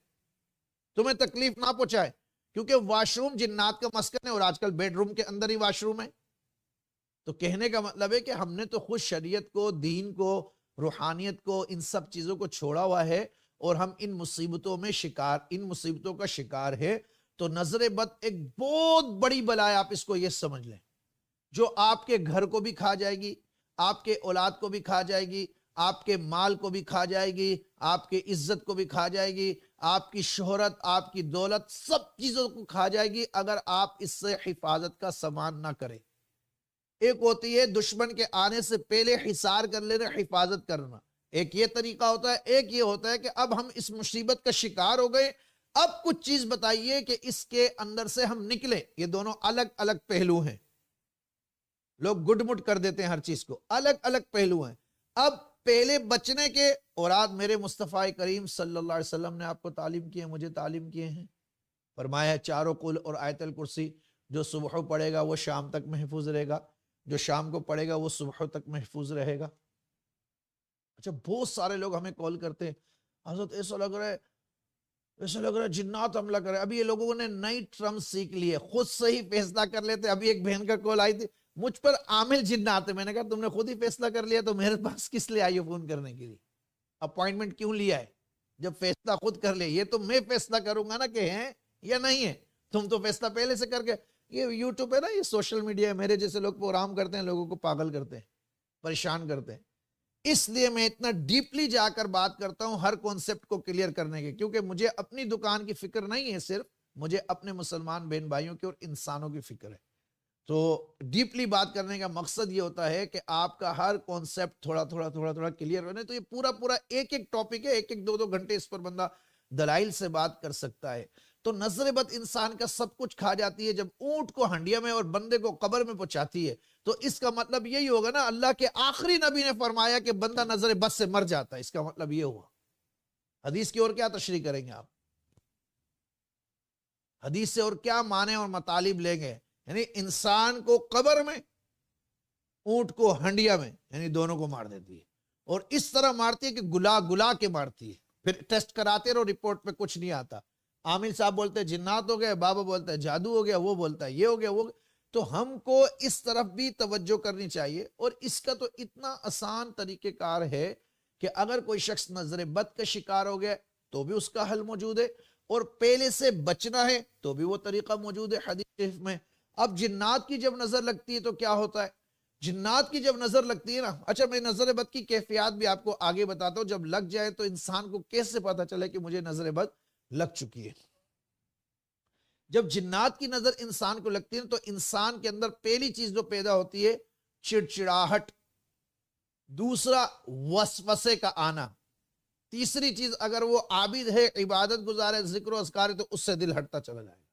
Speaker 2: تمہیں تکلیف نہ پہنچائے، کیونکہ واش روم جنات کا مسکن ہے، اور آج کل بیڈ روم کے اندر ہی واش روم ہے۔ تو کہنے کا مطلب ہے کہ ہم نے تو خود شریعت کو، دین کو، روحانیت کو، ان سب چیزوں کو چھوڑا ہوا ہے، اور ہم ان مصیبتوں کا شکار ہے۔ تو نظر بد ایک بہت بڑی بلا ہے، آپ اس کو یہ سمجھ لیں، جو آپ کے گھر کو بھی کھا جائے گی، آپ کے اولاد کو بھی کھا جائے گی، آپ کے مال کو بھی کھا جائے گی، آپ کے عزت کو بھی کھا جائے گی، آپ کی شہرت، آپ کی دولت، سب چیزوں کو کھا جائے گی اگر آپ اس سے حفاظت کا سامان نہ کریں۔ ایک ہوتی ہے دشمن کے آنے سے پہلے حصار کر لینا، حفاظت کرنا، ایک یہ طریقہ ہوتا ہے، ایک یہ ہوتا ہے کہ اب ہم اس مصیبت کا شکار ہو گئے، اب کچھ چیز بتائیے کہ اس کے اندر سے ہم نکلیں۔ یہ دونوں الگ الگ پہلو ہیں، لوگ گڈ مٹ کر دیتے ہیں ہر چیز کو، الگ الگ پہلو ہیں۔ اب پہلے بچنے کے اوراد میرے مصطفیٰ کریم صلی اللہ علیہ وسلم نے آپ کو تعلیم کی ہے، مجھے تعلیم کیے ہیں، فرمایا 4 قل اور آیت الکرسی، جو صبح پڑھے گا وہ شام تک محفوظ رہے گا، جو شام کو پڑھے گا وہ صبح تک محفوظ رہے گا۔ اچھا، بہت سارے لوگ ہمیں کال کرتے ہیں، حضرت ایسا لگ رہا ہے جنات حملہ کر رہے۔ ابھی یہ لوگوں نے نئی ٹرم سیکھ لی ہے، خود سے ہی فیصلہ کر لیتے۔ ابھی ایک بہن کا کال آئی تھی، مجھ پر عامل جنات ہے۔ میں نے کہا تم نے خود ہی فیصلہ کر لیا تو میرے پاس کس لیے آئی ہو فون کرنے کے لیے؟ اپوائنٹمنٹ کیوں لیا ہے جب فیصلہ خود کر لے؟ یہ تو میں فیصلہ کروں گا نا کہ ہیں یا نہیں ہے، تم تو فیصلہ پہلے سے کر کے۔ یہ یوٹیوب ہے نا، یہ سوشل میڈیا ہے، میرے جیسے لوگ پروگرام کرتے ہیں، لوگوں کو پاگل کرتے ہیں، پریشان کرتے ہیں۔ اس لیے میں اتنا ڈیپلی جا کر بات کرتا ہوں ہر کانسیپٹ کو کلیئر کرنے کے، کیونکہ مجھے اپنی دکان کی فکر نہیں ہے، صرف مجھے اپنے مسلمان بہن بھائیوں کی اور انسانوں کی فکر ہے۔ تو ڈیپلی بات کرنے کا مقصد یہ ہوتا ہے کہ آپ کا ہر کانسیپٹ تھوڑا تھوڑا کلیئر ہونے۔ تو یہ پورا ایک ٹاپک ہے، ایک 2 گھنٹے اس پر بندہ دلائل سے بات کر سکتا ہے۔ تو نظر بد انسان کا سب کچھ کھا جاتی ہے، جب اونٹ کو ہنڈیا میں اور بندے کو قبر میں پہنچاتی ہے، تو اس کا مطلب یہی ہوگا نا، اللہ کے آخری نبی نے فرمایا کہ بندہ نظر بد سے مر جاتا ہے، اس کا مطلب یہ ہوا۔ حدیث کی اور کیا تشریح کریں گے آپ؟ حدیث سے اور کیا معنی اور مطالب لیں گے؟ یعنی انسان کو قبر میں، اونٹ کو ہنڈیا میں، یعنی دونوں کو مار دیتی ہے، اور اس طرح مارتی ہے کہ گلا کے مارتی ہے۔ پھر ٹیسٹ کراتے رہو، رپورٹ پہ کچھ نہیں آتا۔ عامل صاحب بولتے ہیں جنات ہو گئے، بابا بولتا ہے جادو ہو گیا، وہ بولتا ہے یہ ہو گیا، وہ گیا۔ تو ہم کو اس طرف بھی توجہ کرنی چاہیے، اور اس کا تو اتنا آسان طریقہ کار ہے کہ اگر کوئی شخص نظر بد کا شکار ہو گیا تو بھی اس کا حل موجود ہے، اور پہلے سے بچنا ہے تو بھی وہ طریقہ موجود ہے حدیث شریف میں۔ اب جنات کی جب نظر لگتی ہے تو کیا ہوتا ہے؟ جنات کی جب نظر لگتی ہے نا، اچھا میں نظر بد کی کیفیات بھی آپ کو آگے بتاتا ہوں، جب لگ جائے تو انسان کو کیسے پتا چلے کہ مجھے نظر بد لگ چکی ہے۔ جب جنات کی نظر انسان کو لگتی ہے تو انسان کے اندر پہلی چیز جو پیدا ہوتی ہے چڑچڑاہٹ، دوسرا وسوسے کا آنا، تیسری چیز اگر وہ عابد ہے، عبادت گزار ہے، ذکر و اذکار ہے، تو اس سے دل ہٹتا چلا جائے گا،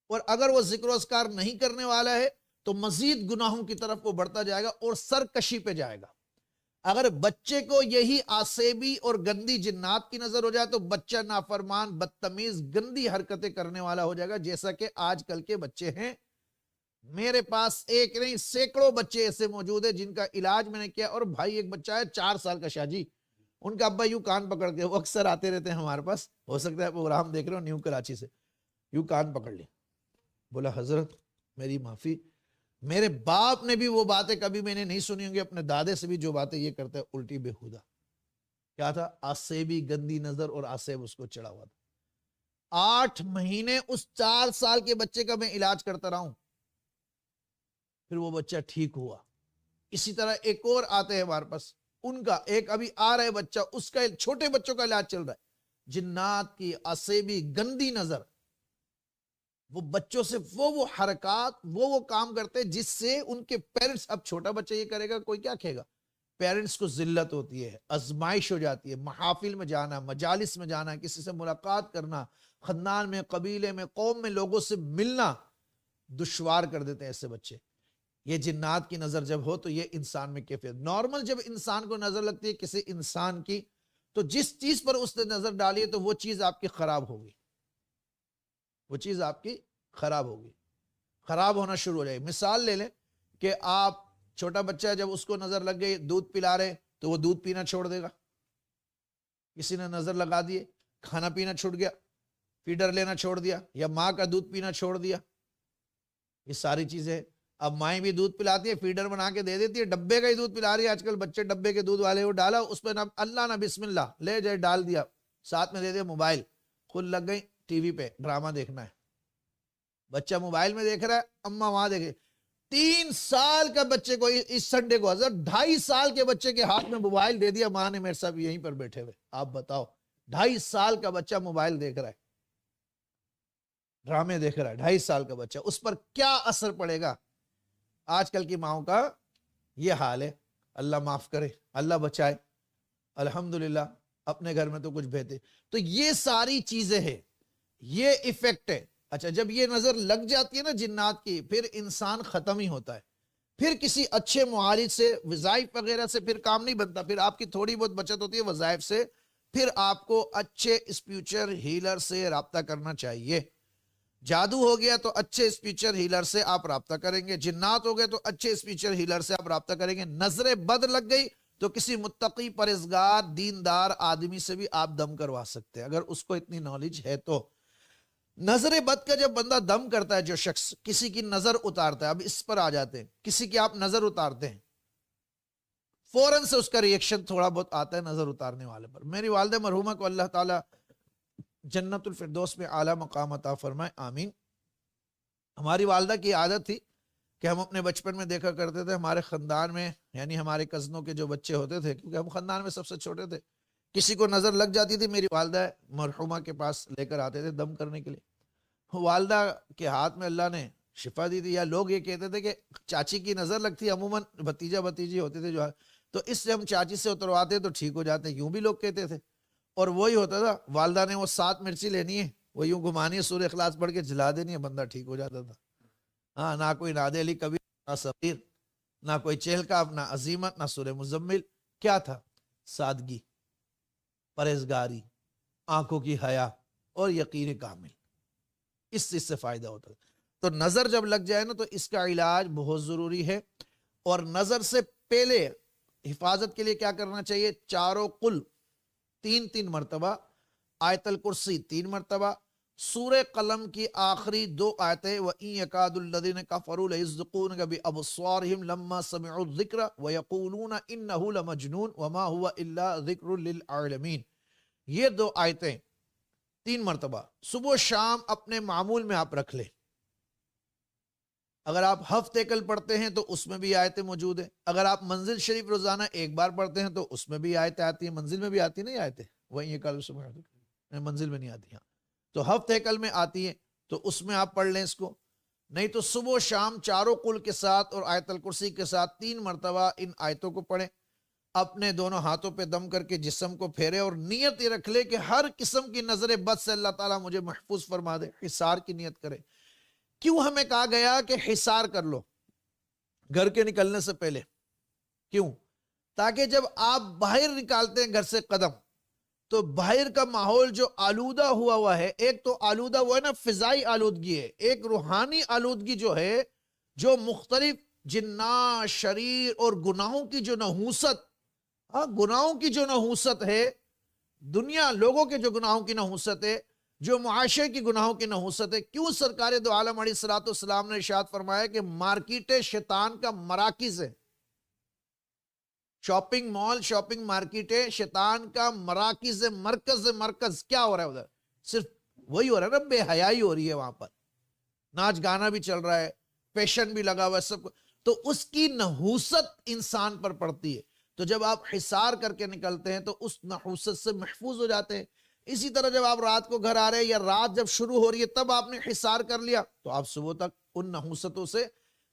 Speaker 2: اور اگر وہ ذکر و اذکار نہیں کرنے والا ہے تو مزید گناہوں کی طرف وہ بڑھتا جائے گا اور سرکشی پہ جائے گا۔ اگر بچے کو یہی آسیبی اور گندی جنات کی نظر ہو جائے تو بچہ نافرمان، بدتمیز، گندی حرکتیں کرنے والا ہو جائے گا، جیسا کہ آج کل کے بچے ہیں۔ میرے پاس ایک نہیں سینکڑوں بچے ایسے موجود ہیں جن کا علاج میں نے کیا، اور بھائی ایک بچہ ہے 4 سال کا، شاہ جی، ان کا ابا یوں کان پکڑ کے، وہ اکثر آتے رہتے ہیں ہمارے پاس، ہو سکتا ہے پروگرام دیکھ رہے ہو، نیو کراچی سے، یوں کان پکڑ لیا، بولا حضرت میری معافی، میرے باپ نے بھی وہ باتیں کبھی میں نے نہیں سنی ہوں گی، اپنے دادے سے بھی جو باتیں یہ کرتا ہے الٹی بےہودہ۔ کیا تھا؟ آسیبی، گندی نظر، اور آسیب اس کو چڑھا ہوا تھا۔ 8 مہینے اس 4 سال کے بچے کا میں علاج کرتا رہا ہوں، پھر وہ بچہ ٹھیک ہوا. اسی طرح ایک اور آتے ہیں ہمارے پاس، ان کا ایک ابھی آ رہا ہے بچہ، اس کا چھوٹے بچوں کا علاج چل رہا ہے. جنات کی اسیبی گندی نظر، وہ بچوں سے وہ حرکات وہ کام کرتے جس سے ان کے پیرنٹس، اب چھوٹا بچہ یہ کرے گا کوئی کیا کہے گا، پیرنٹس کو ذلت ہوتی ہے، ازمائش ہو جاتی ہے. محافل میں جانا، مجالس میں جانا، کسی سے ملاقات کرنا، خاندان میں، قبیلے میں، قوم میں لوگوں سے ملنا دشوار کر دیتے ہیں ایسے بچے. یہ جنات کی نظر جب ہو تو یہ انسان میں کیفیت. نارمل جب انسان کو نظر لگتی ہے کسی انسان کی، تو جس چیز پر اس نے نظر ڈالی ہے تو وہ چیز آپ کی خراب ہوگی، وہ چیز آپ کی خراب ہوگی، خراب ہونا شروع ہو جائے. مثال لے لیں کہ آپ چھوٹا بچہ ہے، جب اس کو نظر لگ گئی دودھ پلا رہے تو وہ دودھ پینا چھوڑ دے گا. کسی نے نظر لگا دیے، کھانا پینا چھوڑ گیا، فیڈر لینا چھوڑ دیا، یا ماں کا دودھ پینا چھوڑ دیا. یہ ساری چیزیں اب مائیں بھی دودھ پلاتی ہے، فیڈر بنا کے دے دیتی ہے، ڈبے کا ہی دودھ پلا رہی ہے. آج کل بچے ڈبے کے دودھ والے، وہ ڈالا اس پہ نہ اللہ نہ بسم اللہ، لے جائے ڈال دیا، ساتھ میں دے دیا موبائل، خود لگ گئی ٹی وی پہ ڈرامہ دیکھنا ہے. بچہ موبائل میں دیکھ رہا ہے، اماں وہاں دیکھے. 3 سال کا بچے کو اس سنڈے کو حضرت 2.5 سال کے بچے کے ہاتھ میں موبائل دے دیا ماں نے، میرے صاحب یہیں پر بیٹھے ہوئے. آپ بتاؤ 2.5 سال کا بچہ موبائل دیکھ رہا ہے، ڈرامے دیکھ رہا ہے، 2.5 سال کا بچہ، اس پر کیا اثر پڑے گا؟ آج کل کی ماؤں کا یہ حال ہے. اللہ معاف کرے، اللہ بچائے. الحمدللہ اپنے گھر میں تو کچھ بہتے. تو یہ ساری چیزیں ہیں، یہ ایفیکٹ ہے. اچھا جب یہ نظر لگ جاتی ہے نا جنات کی، پھر انسان ختم ہی ہوتا ہے. پھر کسی اچھے معالج سے، وظائف وغیرہ سے پھر کام نہیں بنتا. پھر آپ کی تھوڑی بہت بچت ہوتی ہے وظائف سے، پھر آپ کو اچھے اسپریچر ہیلر سے رابطہ کرنا چاہیے. جادو ہو گیا تو اچھے اسپریچر ہیلر سے آپ رابطہ کریں گے. جنات ہو گئے تو اچھے اسپریچر ہیلر سے آپ رابطہ کریں گے. نظر بد لگ گئی تو کسی متقی، پرہیزگار، دیندار آدمی سے بھی آپ دم کروا سکتے ہیں، اگر اس کو اتنی نالج ہے تو. نظر بد کا جب بندہ دم کرتا ہے، جو شخص کسی کی نظر اتارتا ہے، اب اس پر آ جاتے ہیں، کسی کی آپ نظر اتارتے ہیں، فوراً سے اس کا ریئیکشن تھوڑا بہت آتا ہے نظر اتارنے والے پر. میری والدہ مرحومہ کو اللہ تعالی جنت الفردوس میں اعلیٰ مقام عطا فرمائے، آمین. ہماری والدہ کی عادت تھی کہ ہم اپنے بچپن میں دیکھا کرتے تھے، ہمارے خاندان میں یعنی ہمارے کزنوں کے جو بچے ہوتے تھے، کیونکہ ہم خاندان میں سب سے چھوٹے تھے، کسی کو نظر لگ جاتی تھی، میری والدہ مرحومہ کے پاس لے کر آتے تھے دم کرنے کے لیے. والدہ کے ہاتھ میں اللہ نے شفا دی تھی. یا لوگ یہ کہتے تھے کہ چاچی کی نظر لگتی، عموماً بھتیجا بھتیجی ہوتے تھے جو، تو اس سے ہم چاچی سے اترواتے تو ٹھیک ہو جاتے، یوں بھی لوگ کہتے تھے. اور وہی ہوتا تھا، والدہ نے وہ 7 مرچی لینی ہے، وہ یوں گھمانی ہے، سورہ اخلاص پڑھ کے جلا دینی ہے، بندہ ٹھیک ہو جاتا تھا. ہاں، نہ کوئی نادے علی کبیر، نہ صغیر، نہ کوئی چہلکاف، نہ عزیمت، نہ سورہ مزمل. کیا تھا؟ سادگی، پرہیزگاری، آنکھوں کی حیا اور یقین کامل. اس چیز سے فائدہ ہوتا ہے. تو نظر جب لگ جائے نا تو اس کا علاج بہت ضروری ہے. اور نظر سے پہلے حفاظت کے لیے کیا کرنا چاہیے؟ 4 قل 3 مرتبہ، آیت الکرسی 3 مرتبہ، سورہ قلم کی آخری 2 آیتیں، وَإِن يَكَادُ الَّذِينَ كَفَرُوا لَيُزْلِقُونَكَ بِأَبْصَارِهِمْ لَمَّا سَمِعُوا الذِّكْرَ وَيَقُولُونَ إِنَّهُ لَمَجْنُونٌ وَمَا هُوَ إِلَّا ذِكْرٌ لِلْعَالَمِينَ. یہ 2 آیتیں 3 مرتبہ صبح و شام اپنے معمول میں آپ رکھ لیں. اگر آپ ہفتے کل پڑھتے ہیں تو اس میں بھی آیتیں موجود ہیں. اگر آپ منزل شریف روزانہ 1 بار پڑھتے ہیں تو اس میں بھی آیتیں آتی ہیں. منزل میں بھی آتی نہیں آیتیں، وہیں یہ کل منزل میں نہیں آتی ہیں، تو ہفتے کل میں آتی ہیں، تو اس میں آپ پڑھ لیں اس کو. نہیں تو صبح و شام 4 قل کے ساتھ اور آیت الکرسی کے ساتھ 3 مرتبہ ان آیتوں کو پڑھیں. اپنے دونوں ہاتھوں پہ دم کر کے جسم کو پھیرے اور نیت یہ رکھ لے کہ ہر قسم کی نظر بد سے اللہ تعالیٰ مجھے محفوظ فرما دے. حصار کی نیت کرے. کیوں ہمیں کہا گیا کہ حصار کر لو گھر کے نکلنے سے پہلے؟ کیوں؟ تاکہ جب آپ باہر نکالتے ہیں گھر سے قدم، تو باہر کا ماحول جو آلودہ ہوا ہے، ایک تو آلودہ ہوا ہے نا، فضائی آلودگی ہے، ایک روحانی آلودگی جو ہے، جو مختلف جنات، شریر اور گناہوں کی جو نحوست، گناہوں کی جو نحوست ہے، دنیا لوگوں کے جو گناہوں کی نحوست ہے، جو معاشرے کی گناہوں کی نحوست ہے. کیوں سرکار دو عالم علیہ الصلوۃ والسلام نے ارشاد فرمایا کہ مارکیٹ شیطان کا مراکز ہے. شاپنگ مال، شاپنگ مارکیٹ شیطان کا مراکز ہے، مرکز. کیا ہو رہا ہے ادھر؟ صرف وہی ہو رہا ہے نا، بے حیائی ہو رہی ہے وہاں پر. ناچ گانا بھی چل رہا ہے، فیشن بھی لگا ہوا ہے، سب کو. تو اس کی نحوست انسان پر پڑتی ہے. تو جب آپ حصار کر کے نکلتے ہیں تو اس نحوست سے محفوظ ہو جاتے ہیں. اسی طرح جب آپ رات کو گھر آ رہے ہیں یا رات جب شروع ہو رہی ہے تب آپ نے حصار کر لیا تو آپ صبح تک ان نحوستوں سے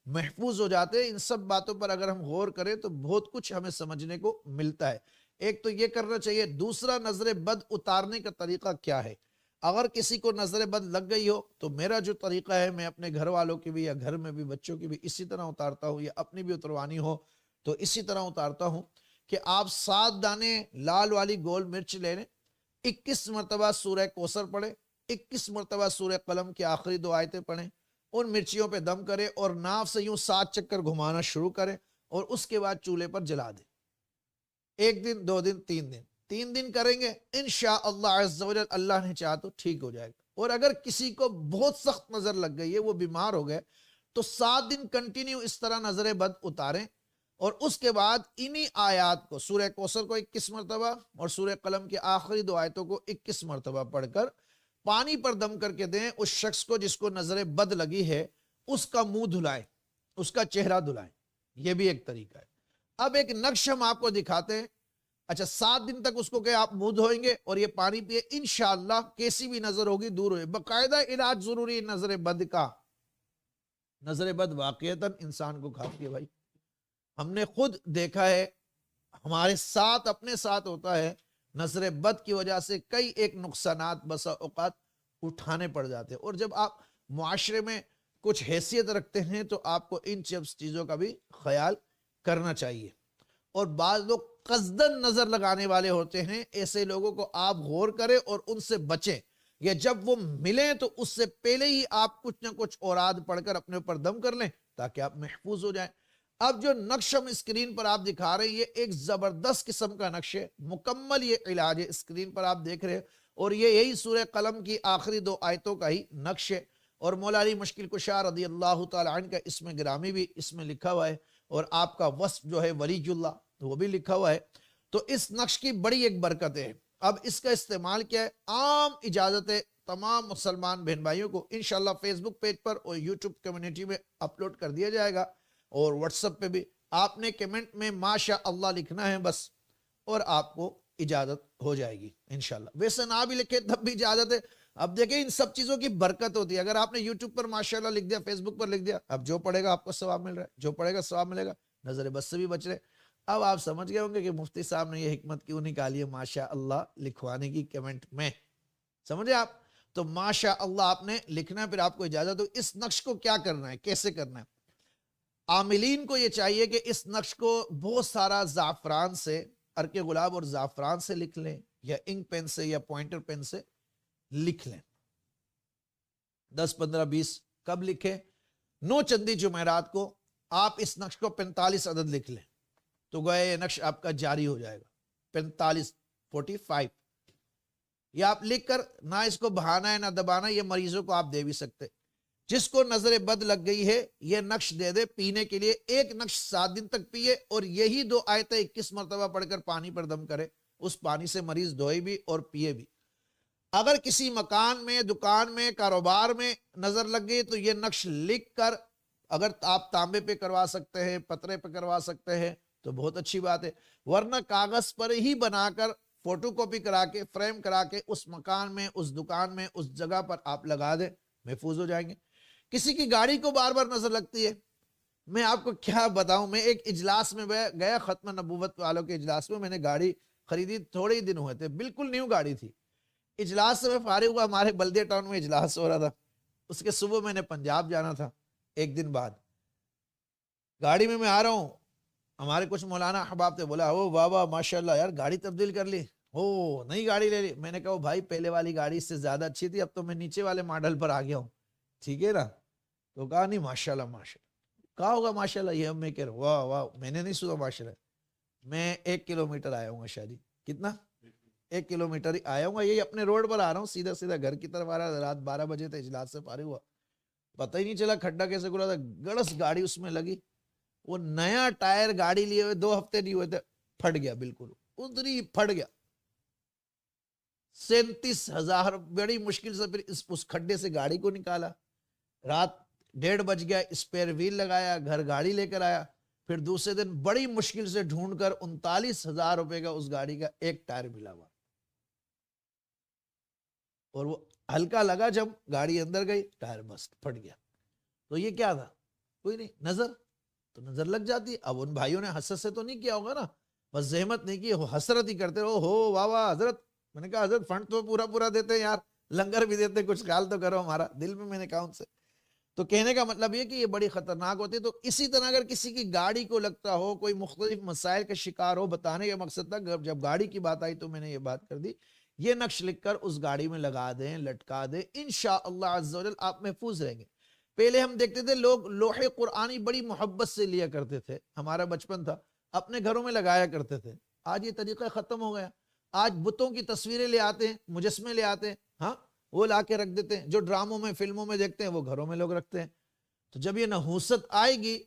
Speaker 2: محفوظ ہو جاتے ہیں. ان سب باتوں پر اگر ہم غور کریں تو بہت کچھ ہمیں سمجھنے کو ملتا ہے. ایک تو یہ کرنا چاہیے. دوسرا، نظر بد اتارنے کا طریقہ کیا ہے؟ اگر کسی کو نظر بد لگ گئی ہو تو میرا جو طریقہ ہے، میں اپنے گھر والوں کی بھی یا گھر میں بھی بچوں کی بھی اسی طرح اتارتا ہوں، یا اپنی بھی اتروانی ہو تو اسی طرح اتارتا ہوں کہ آپ 7 دانے لال والی گول مرچ لے لیں، 21 مرتبہ سورہ کوثر پڑھیں، 21 مرتبہ سورہ قلم کی آخری 2 آیتیں پڑھیں، ان مرچیوں پہ دم کریں اور ناف سے یوں 7 چکر گھمانا شروع کریں اور اس کے بعد چولہے پر جلا دیں. 1 دن 2 دن 3 دن کریں گے انشاءاللہ عز و جل، اللہ نے چاہا تو ٹھیک ہو جائے گا. اور اگر کسی کو بہت سخت نظر لگ گئی ہے، وہ بیمار ہو گئے، تو 7 دن کنٹینیو اس طرح نظر بد اتاریں اور اس کے بعد انہی آیات کو، سورہ کوثر کو 21 مرتبہ اور سورہ قلم کی آخری 2 آیتوں کو 21 مرتبہ پڑھ کر پانی پر دم کر کے دیں. اس شخص کو جس کو نظر بد لگی ہے اس کا منہ دھلائیں، اس کا چہرہ دھلائیں. یہ بھی ایک طریقہ ہے. اب ایک نقش ہم آپ کو دکھاتے ہیں. اچھا، 7 دن تک اس کو کہ آپ منہ دھوئیں گے اور یہ پانی پیے، انشاءاللہ کیسی بھی نظر ہوگی دور ہوئے. باقاعدہ علاج ضروری ہے نظر بد کا. نظر بد واقعتاً انسان کو کھاتی ہے بھائی. ہم نے خود دیکھا ہے، ہمارے ساتھ اپنے ساتھ ہوتا ہے. نظر بد کی وجہ سے کئی ایک نقصانات بسا اوقات اٹھانے پڑ جاتے ہیں. اور جب آپ معاشرے میں کچھ حیثیت رکھتے ہیں تو آپ کو ان چیزوں کا بھی خیال کرنا چاہیے. اور بعض لوگ قصدن نظر لگانے والے ہوتے ہیں، ایسے لوگوں کو آپ غور کریں اور ان سے بچیں. یا جب وہ ملیں تو اس سے پہلے ہی آپ کچھ نہ کچھ اوراد پڑھ کر اپنے اوپر دم کر لیں تاکہ آپ محفوظ ہو جائیں. اب جو نقش ہم اسکرین پر آپ دکھا رہے ہیں، یہ ایک زبردست قسم کا نقش ہے، مکمل یہ علاج ہے. اسکرین پر آپ دیکھ رہے ہیں اور یہ یہی سورہ قلم کی آخری 2 آیتوں کا ہی نقش ہے. اور مولا علی مشکل کشا رضی اللہ تعالی عنہ کا اسم گرامی بھی اس میں لکھا ہوا ہے، اور آپ کا وصف جو ہے ولی اللہ وہ بھی لکھا ہوا ہے. تو اس نقش کی بڑی ایک برکت ہے. اب اس کا استعمال کیا ہے؟ عام اجازت ہے تمام مسلمان بہن بھائیوں کو انشاءاللہ فیس بک پیج پر اور یوٹیوب کمیونٹی میں اپلوڈ کر دیا جائے گا، اور واٹس ایپ پہ بھی. آپ نے کمنٹ میں ماشاء اللہ لکھنا ہے بس، اور آپ کو اجازت ہو جائے گی انشاءاللہ. ویسے نہ بھی لکھے تب بھی اجازت ہے. اب دیکھیں ان سب چیزوں کی برکت ہوتی ہے. اگر آپ نے یوٹیوب پر ماشاءاللہ لکھ دیا، فیس بک پر لکھ دیا، اب جو پڑھے گا آپ کو ثواب مل رہا ہے، جو پڑھے گا ثواب ملے گا، نظر بد سے بھی بچ رہے. اب آپ سمجھ گئے ہوں گے کہ مفتی صاحب نے یہ حکمت کیوں نکالی ہے ماشاء اللہ لکھوانے کی کمنٹ میں. سمجھے آپ؟ تو ماشاء اللہ آپ نے لکھنا ہے. پھر آپ کو اجازت ہو. اس نقش کو کیا کرنا ہے، کیسے کرنا ہے؟ عاملین کو یہ چاہیے کہ اس نقش کو بہت سارا زعفران سے، عرق گلاب اور زعفران سے لکھ لیں، یا انک پین سے یا پوائنٹر پین سے لکھ لیں. 10 15 20 کب لکھیں؟ 9 چندی جمعرات کو آپ اس نقش کو 45 عدد لکھ لیں تو گویا یہ نقش آپ کا جاری ہو جائے گا. 45 یہ آپ لکھ کر نہ اس کو بہانا ہے نہ دبانا. یہ مریضوں کو آپ دے بھی سکتے. جس کو نظر بد لگ گئی ہے یہ نقش دے دے پینے کے لیے. ایک نقش 7 دن تک پیے اور یہی 2 آیتیں 21 مرتبہ پڑھ کر پانی پر دم کرے. اس پانی سے مریض دھوئے بھی اور پیے بھی. اگر کسی مکان میں، دکان میں، کاروبار میں نظر لگ گئی تو یہ نقش لکھ کر، اگر آپ تانبے پہ کروا سکتے ہیں، پترے پہ کروا سکتے ہیں تو بہت اچھی بات ہے. ورنہ کاغذ پر ہی بنا کر فوٹو کاپی کرا کے فریم کرا کے اس مکان میں، اس دکان میں، اس جگہ پر آپ لگا دیں، محفوظ ہو جائیں گے. کسی کی گاڑی کو بار بار نظر لگتی ہے، میں آپ کو کیا بتاؤں. میں ایک اجلاس میں گیا، ختم نبوت والوں کے اجلاس میں. میں نے گاڑی خریدی، تھوڑے ہی دن ہوئے تھے، بالکل نیو گاڑی تھی. اجلاس سے میں فارغ ہوا، ہمارے بلدیہ ٹاؤن میں اجلاس ہو رہا تھا. اس کے صبح میں نے پنجاب جانا تھا. ایک دن بعد گاڑی میں آ رہا ہوں، ہمارے کچھ مولانا احباب تھے، بولا او بابا ماشاءاللہ یار گاڑی تبدیل کر لی، او نئی گاڑی لے لی. میں نے کہا بھائی پہلے والی گاڑی اس سے زیادہ اچھی تھی، اب تو میں نیچے والے ماڈل پر آ گیا ہوں، ٹھیک ہے نا. تو کہا نہیں ماشاءاللہ ماشاءاللہ. کہا ہوگا ماشاءاللہ، یہ ہم میں کہہ رہا ہوں واہ واہ. میں نے نہیں سنا ماشاءاللہ. میں 1 کلومیٹر آیا ہوں شادی. کتنا؟ 1 کلومیٹر ہی آیا ہوں. یہی اپنے روڈ پر آ رہا ہوں، سیدھا سیدھا گھر کی طرف آ رہا ہے. رات 12 بجے تھے، اجلاس سے فارغ ہوا، پتہ ہی نہیں چلا کھڈا کیسے کھلا تھا. گڑس گاڑی اس میں لگی. وہ نیا ٹائر گاڑی لیے ہوئے 2 ہفتے نہیں ہوئے تھے، پھٹ گیا، بالکل ادھری پھٹ گیا. 37,000 بڑی مشکل سے پھر اس کھڈے سے گاڑی کو نکالا. رات 1:30 بج گیا، اسپیئر ویل لگایا، گھر گاڑی لے کر آیا، پھر دوسرے دن بڑی مشکل سے ڈھونڈ کر 39,000 روپے کا اس گاڑی کا ایک ٹائر ملا ہوا، اور وہ ہلکا لگا، جب گاڑی اندر گئی ٹائر بس پھٹ گیا۔ تو یہ کیا تھا؟ کوئی نہیں، نظر، تو نظر لگ جاتی ہے۔ اب ان بھائیوں نے حسرت سے تو نہیں کیا ہوگا نا، بس زحمت نہیں کی، حسرت ہی کرتے رہو، ہو واہ واہ حضرت۔ میں نے کہا حضرت فنڈ تو پورا پورا دیتے ہیں یار، لنگر بھی دیتے، کچھ خیال تو کرو ہمارا، دل میں میں نے کہا ان سے۔ تو کہنے کا مطلب یہ کہ یہ بڑی خطرناک ہوتی ہے۔ تو اسی طرح اگر کسی کی گاڑی کو لگتا ہو، کوئی مختلف مسائل کا شکار ہو، بتانے کے مقصد تھا، جب گاڑی کی بات آئی تو میں نے یہ بات کر دی، یہ نقش لکھ کر اس گاڑی میں لگا دیں، لٹکا دیں، انشاءاللہ عز و جل آپ محفوظ رہیں گے۔ پہلے ہم دیکھتے تھے لوگ لوح قرآنی بڑی محبت سے لیا کرتے تھے، ہمارا بچپن تھا، اپنے گھروں میں لگایا کرتے تھے۔ آج یہ طریقہ ختم ہو گیا، آج بتوں کی تصویریں لے آتے ہیں، مجسمے لے آتے ہیں، ہاں وہ لا کے رکھ دیتے ہیں، جو ڈراموں میں فلموں میں دیکھتے ہیں وہ گھروں میں لوگ رکھتے ہیں۔ تو جب یہ نحوست آئے گی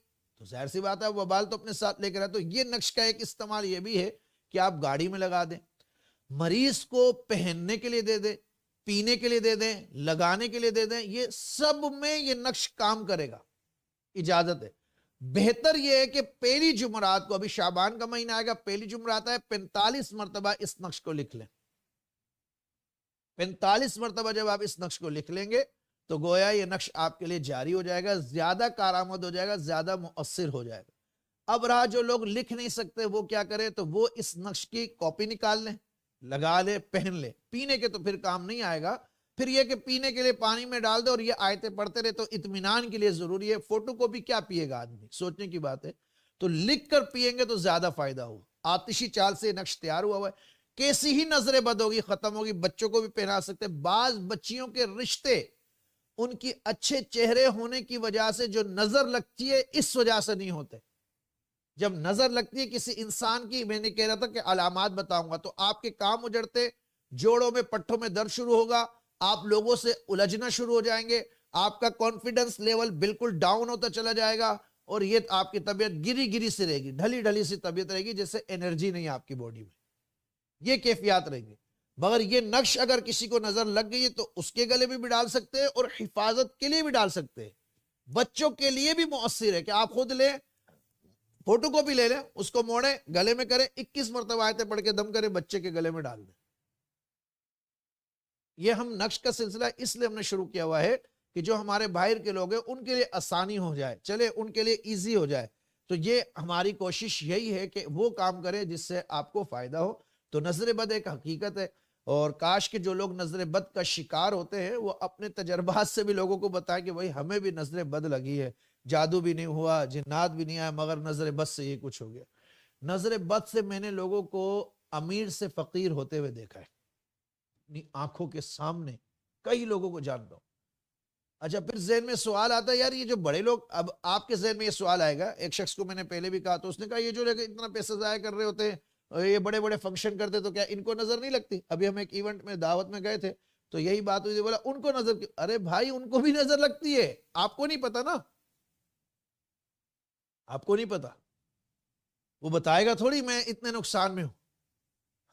Speaker 2: تو ظاہر سی بات ہے وبال تو اپنے ساتھ لے کر آئے۔ تو یہ نقش کا ایک استعمال یہ بھی ہے کہ آپ گاڑی میں لگا دیں، مریض کو پہننے کے لیے دے دیں، پینے کے لیے دے دیں، لگانے کے لیے دے دیں، یہ سب میں یہ نقش کام کرے گا، اجازت ہے۔ بہتر یہ ہے کہ پہلی جمعرات کو، ابھی شعبان کا مہینہ آئے گا، پہلی جمعرات ہے، 45 مرتبہ اس نقش کو لکھ لیں۔ 45 مرتبہ جب آپ اس نقش کو لکھ لیں گے تو گویا یہ نقش آپ کے لیے جاری ہو جائے گا، زیادہ کارآمد ہو جائے گا، زیادہ مؤثر ہو جائے گا۔ اب رہا جو لوگ لکھ نہیں سکتے وہ کیا کریں، تو وہ اس نقش کی کاپی نکال لیں، لگا لے، پہن لے۔ پینے کے تو پھر کام نہیں آئے گا، پھر یہ کہ پینے کے لیے پانی میں ڈال دے اور یہ آیتیں پڑھتے رہے، تو اطمینان کے لیے ضروری ہے۔ فوٹو کاپی کیا پیے گا آدمی، سوچنے کی بات ہے، تو لکھ کر پیئیں گے تو زیادہ فائدہ ہو۔ آتشی چال سے نقش تیار ہوا ہے، کیسی ہی نظر بد ہوگی ختم ہوگی، بچوں کو بھی پہنا سکتے۔ بعض بچیوں کے رشتے ان کی اچھے چہرے ہونے کی وجہ سے جو نظر لگتی ہے اس وجہ سے نہیں ہوتے۔ جب نظر لگتی ہے کسی انسان کی، میں نے کہہ رہا تھا کہ علامات بتاؤں گا، تو آپ کے کام اجڑتے، جوڑوں میں پٹھوں میں درد شروع ہوگا، آپ لوگوں سے الجھنا شروع ہو جائیں گے، آپ کا کانفیڈنس لیول بالکل ڈاؤن ہوتا چلا جائے گا، اور یہ آپ کی طبیعت گری گری سے رہے گی، ڈھلی ڈھلی سی طبیعت رہے گی، جیسے انرجی نہیں آپ کی باڈی میں، یہ کیفیات رہیں گی۔ مگر یہ نقش اگر کسی کو نظر لگ گئی ہے تو اس کے گلے میں بھی ڈال سکتے ہیں اور حفاظت کے لیے بھی ڈال سکتے ہیں۔ بچوں کے لیے بھی مؤثر ہے کہ آپ خود لیں، فوٹو کاپی لے لیں، اس کو موڑیں، گلے میں کریں، 21 مرتبہ آیتیں پڑھ کے دم کریں، بچے کے گلے میں ڈال دیں۔ یہ ہم نقش کا سلسلہ اس لیے ہم نے شروع کیا ہوا ہے کہ جو ہمارے باہر کے لوگ ہیں ان کے لیے آسانی ہو جائے، چلے ان کے لیے ایزی ہو جائے۔ تو یہ ہماری کوشش یہی ہے کہ وہ کام کرے جس سے آپ کو فائدہ ہو۔ تو نظر بد ایک حقیقت ہے، اور کاش کہ جو لوگ نظر بد کا شکار ہوتے ہیں وہ اپنے تجربات سے بھی لوگوں کو بتائیں کہ بھائی ہمیں بھی نظر بد لگی ہے، جادو بھی نہیں ہوا، جنات بھی نہیں آیا، مگر نظر بد سے یہ کچھ ہو گیا۔ نظر بد سے میں نے لوگوں کو امیر سے فقیر ہوتے ہوئے دیکھا ہے، اپنی آنکھوں کے سامنے کئی لوگوں کو جانتا ہوں۔ اچھا پھر ذہن میں سوال آتا ہے، یار یہ جو بڑے لوگ، اب آپ کے ذہن میں یہ سوال آئے گا، ایک شخص کو میں نے پہلے بھی کہا، تو اس نے کہا یہ جو اتنا پیسہ ضائع کر رہے ہوتے ہیں، یہ بڑے بڑے فنکشن کرتے تو کیا ان کو نظر نہیں لگتی؟ ابھی ہم ایک ایونٹ میں دعوت میں گئے تھے تو یہی بات ہوئی، بولا ان کو نظر، ارے بھائی ان کو بھی نظر لگتی ہے، آپ کو نہیں پتا نا، آپ کو نہیں پتا، وہ بتائے گا تھوڑی میں اتنے نقصان میں ہوں۔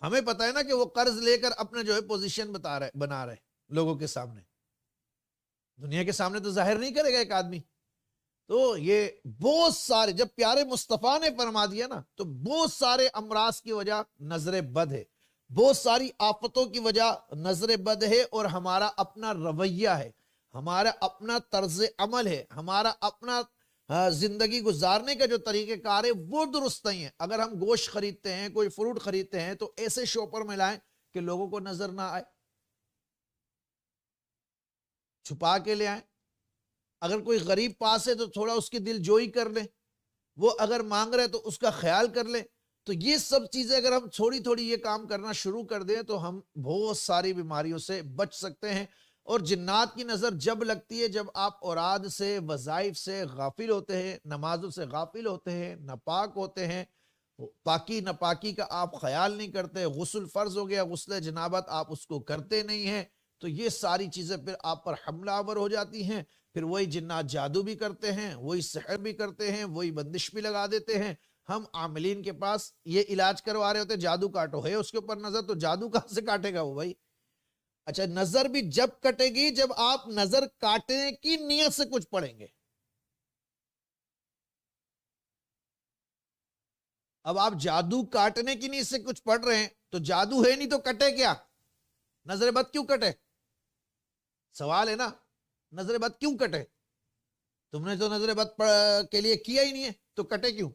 Speaker 2: ہمیں پتا ہے نا کہ وہ قرض لے کر اپنا جو ہے پوزیشن بنا رہے لوگوں کے سامنے، دنیا کے سامنے تو ظاہر نہیں کرے گا ایک آدمی۔ تو یہ بہت سارے، جب پیارے مصطفیٰ نے فرما دیا نا، تو بہت سارے امراض کی وجہ نظر بد ہے، بہت ساری آفتوں کی وجہ نظر بد ہے، اور ہمارا اپنا رویہ ہے، ہمارا اپنا طرز عمل ہے، ہمارا اپنا زندگی گزارنے کا جو طریقہ کار ہے وہ درست نہیں ہے۔ اگر ہم گوشت خریدتے ہیں، کوئی فروٹ خریدتے ہیں، تو ایسے شاپر میں لائیں کہ لوگوں کو نظر نہ آئے، چھپا کے لے آئیں۔ اگر کوئی غریب پاس ہے تو تھوڑا اس کی دل جوئی کر لیں، وہ اگر مانگ رہے تو اس کا خیال کر لیں۔ تو یہ سب چیزیں اگر ہم تھوڑی تھوڑی یہ کام کرنا شروع کر دیں تو ہم بہت ساری بیماریوں سے بچ سکتے ہیں۔ اور جنات کی نظر جب لگتی ہے جب آپ اوراد سے، وظائف سے غافل ہوتے ہیں، نمازوں سے غافل ہوتے ہیں، ناپاک ہوتے ہیں، پاکی ناپاکی کا آپ خیال نہیں کرتے، غسل فرض ہو گیا، غسل جنابت آپ اس کو کرتے نہیں ہیں، تو یہ ساری چیزیں پھر آپ پر حملہ آور ہو جاتی ہیں۔ پھر وہی جنات جادو بھی کرتے ہیں، وہی سحر بھی کرتے ہیں، وہی بندش بھی لگا دیتے ہیں۔ ہم عاملین کے پاس یہ علاج کروا رہے ہوتے، جادو کاٹو، ہے اس کے اوپر نظر، تو جادو کہاں سے کاٹے گا وہ بھائی؟ اچھا نظر بھی جب کٹے گی جب آپ نظر کاٹنے کی نیت سے کچھ پڑھیں گے، اب آپ جادو کاٹنے کی نیت سے کچھ پڑھ رہے ہیں تو جادو ہے نہیں تو کٹے کیا؟ نظر بد کیوں کٹے؟ سوال ہے نا، نظر بد کیوں کٹے؟ تم نے تو نظر بد کے لیے کیا ہی نہیں ہے تو کٹے کیوں؟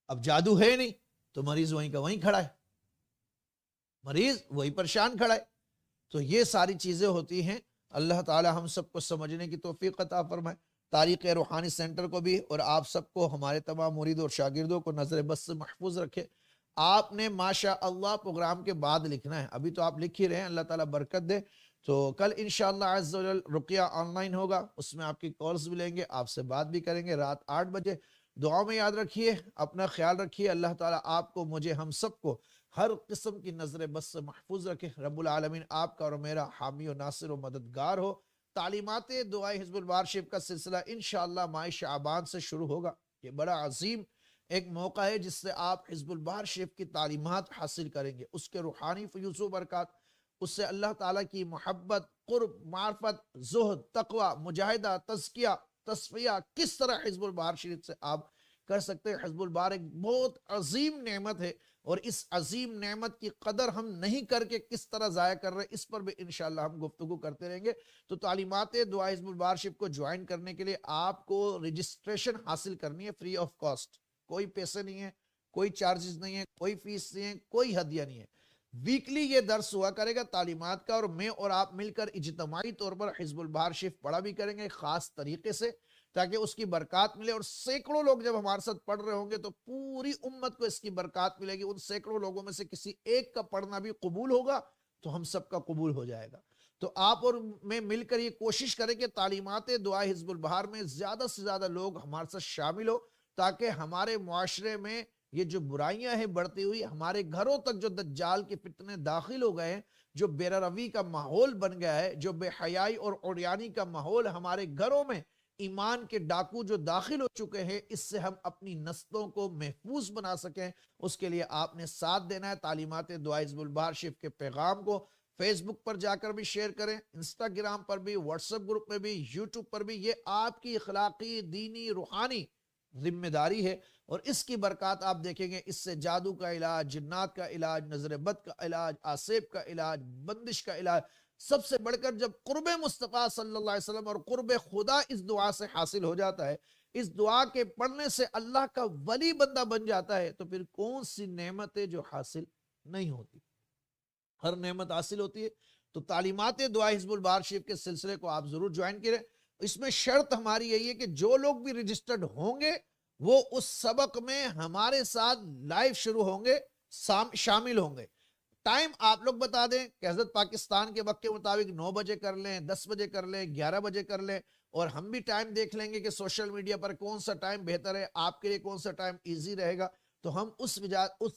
Speaker 2: اب جادو ہے نہیں تو مریض وہیں کا وہیں کھڑا ہے، مریض وہی پریشان کھڑا ہے۔ تو یہ ساری چیزیں ہوتی ہیں، اللہ تعالی ہم سب کو سمجھنے کی توفیق عطا فرمائے۔ تاریخ روحانی سینٹر کو بھی اور آپ سب کو، ہمارے تمام مرید اور شاگردوں کو نظر بد سے محفوظ رکھے۔ آپ نے ماشاء اللہ پروگرام کے بعد لکھنا ہے، ابھی تو آپ لکھ ہی رہے ہیں، اللہ تعالیٰ برکت دے۔ تو کل انشاءاللہ عز و جل رقیہ آن لائن ہوگا، اس میں آپ کی کالز بھی لیں گے، آپ سے بات بھی کریں گے رات 8 بجے۔ دعاؤں میں یاد رکھیے، اپنا خیال رکھیے، اللہ تعالیٰ آپ کو، مجھے، ہم سب کو ہر قسم کی نظر بد سے محفوظ رکھے۔ رب العالمین آپ کا اور میرا حامی و ناصر و مددگار ہو۔ تعلیمات دعائے حزب البار کا سلسلہ انشاءاللہ ماہ شعبان سے شروع ہوگا۔ یہ بڑا عظیم ایک موقع ہے جس سے آپ حزب البار کی تعلیمات حاصل کریں گے، اس کے روحانی فیوز و برکات، اس سے اللہ تعالیٰ کی محبت، قرب، معرفت، زہد، تقوی، مجاہدہ، تزکیہ، تصفیہ کس طرح حزب البار سے آپ کر سکتے ہیں۔ حزب البار ایک بہت عظیم نعمت ہے، اور اس عظیم نعمت کی قدر ہم نہیں کر کے کس طرح ضائع کر رہے ہیں، اس پر بھی انشاءاللہ ہم گفتگو کرتے رہیں گے۔ تو تعلیمات دعا حزب البار کو جوائن کرنے کے لیے آپ کو رجسٹریشن حاصل کرنی ہے فری آف کاسٹ، کوئی پیسے نہیں ہے، کوئی چارجز نہیں ہے، کوئی فیس نہیں ہے، کوئی ہدیہ نہیں ہے۔ ویکلی یہ درس ہوا کرے گا تعلیمات کا، اور میں اور آپ مل کر اجتماعی طور پر حزب البار پڑھا بھی کریں گے خاص طریقے سے، تاکہ اس کی برکات ملے۔ اور سینکڑوں لوگ جب ہمارے ساتھ پڑھ رہے ہوں گے تو پوری امت کو اس کی برکات ملے گی۔ ان سینکڑوں لوگوں میں سے کسی ایک کا پڑھنا بھی قبول ہوگا تو ہم سب کا قبول ہو جائے گا۔ تو آپ اور میں مل کر یہ کوشش کریں کہ تعلیمات دعا حزب البار میں زیادہ سے زیادہ لوگ ہمارے ساتھ شامل ہو، تاکہ ہمارے معاشرے میں یہ جو برائیاں ہیں بڑھتی ہوئی، ہمارے گھروں تک جو دجال کے فتنے داخل ہو گئے ہیں، جو بے روی کا ماحول بن گیا ہے، جو بے حیائی اور عریانی کا ماحول ہمارے گھروں میں، ایمان کے ڈاکو جو داخل ہو چکے ہیں، اس سے ہم اپنی نسلوں کو محفوظ بنا سکیں، اس کے لیے آپ نے ساتھ دینا ہے۔ تعلیمات دعا حزب البار کے پیغام کو فیس بک پر جا کر بھی شیئر کریں، انسٹاگرام پر بھی، واٹس ایپ گروپ میں بھی، یوٹیوب پر بھی۔ یہ آپ کی اخلاقی، دینی، روحانی ذمہ داری ہے، اور اس کی برکات آپ دیکھیں گے۔ اس سے جادو کا علاج، جنات کا علاج، نظر بد کا علاج، آسیب کا علاج، بندش کا علاج، سب سے بڑھ کر جب قرب مصطفیٰ صلی اللہ علیہ وسلم اور قرب خدا اس دعا سے حاصل ہو جاتا ہے، اس دعا کے پڑھنے سے اللہ کا ولی بندہ بن جاتا ہے، تو پھر کون سی نعمت ہے جو حاصل نہیں ہوتی؟ ہر نعمت حاصل ہوتی ہے۔ تو تعلیمات دعا حزب البار کے سلسلے کو آپ ضرور جوائن کریں۔ اس میں شرط ہماری یہی ہے کہ جو لوگ بھی رجسٹرڈ ہوں گے وہ اس سبق میں ہمارے ساتھ لائیو شروع ہوں گے، شامل ہوں گے۔ ٹائم آپ لوگ بتا دیں کہ حضرت پاکستان کے وقت کے مطابق 9 بجے کر لیں، 10 بجے کر لیں، 11 بجے کر لیں، اور ہم بھی ٹائم دیکھ لیں گے کہ سوشل میڈیا پر کون سا ٹائم بہتر ہے، آپ کے لیے کون سا ٹائم ایزی رہے گا، تو ہم اس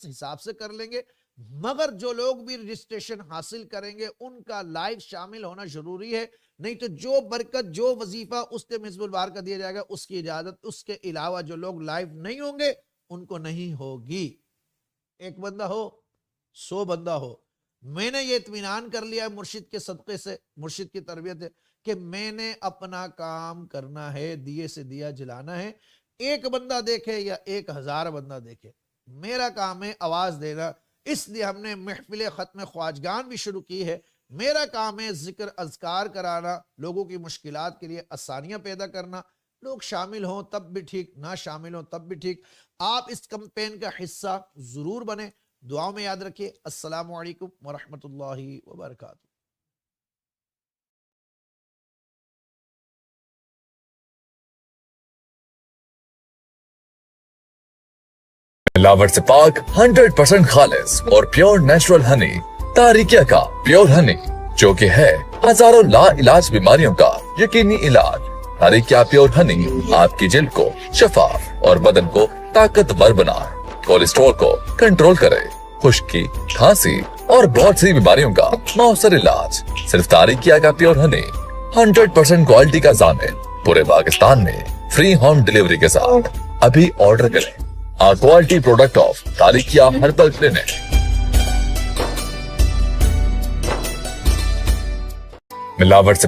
Speaker 2: حساب سے کر لیں گے۔ مگر جو لوگ بھی رجسٹریشن حاصل کریں گے ان کا لائیو شامل ہونا ضروری ہے، نہیں تو جو برکت، جو وظیفہ اس ٹائم حزب البار کا دیا جائے گا، اس کی اجازت اس کے علاوہ جو لوگ لائیو نہیں ہوں گے ان کو نہیں ہوگی۔ ایک بندہ ہو، 100 بندہ ہو، میں نے یہ اطمینان کر لیا ہے مرشد کے صدقے سے، مرشد کی تربیت ہے، کہ میں نے اپنا کام کرنا ہے، دیے سے دیا جلانا ہے۔ ایک بندہ دیکھے یا 1000 بندہ دیکھے، میرا کام ہے آواز دینا۔ اس لیے ہم نے محفل ختم خواجگان بھی شروع کی ہے۔ میرا کام ہے ذکر اذکار کرانا، لوگوں کی مشکلات کے لیے آسانیاں پیدا کرنا۔ لوگ شامل ہوں تب بھی ٹھیک، نہ شامل ہوں تب بھی ٹھیک، آپ اس کمپین کا حصہ ضرور بنیں۔ دعاؤں میں یاد رکھیے۔ السلام علیکم ورحمۃ اللہ وبرکاتہ۔
Speaker 1: ملاوٹ سے پاک 100% خالص اور پیور نیچرل ہنی، تاریکیہ کا پیور ہنی، جو کہ ہے ہزاروں لا علاج بیماریوں کا یقینی علاج۔ تاریکیہ پیور ہنی آپ کی جلد کو شفاف اور بدن کو طاقتور بنائے، کولیسٹرول کو کنٹرول کرے، خشکی، کھانسی اور بہت سی بیماریوں کا مؤثر علاج۔ صرف تاریکیہ کا پیور ہنی 100% کوالٹی کا ضامن، پورے پاکستان میں فری ہوم ڈیلیوری کے ساتھ۔ ابھی آرڈر کریں۔ کوالٹی پروڈکٹ آف تاریکیہ ہربل کلینک۔ ملاوٹ سے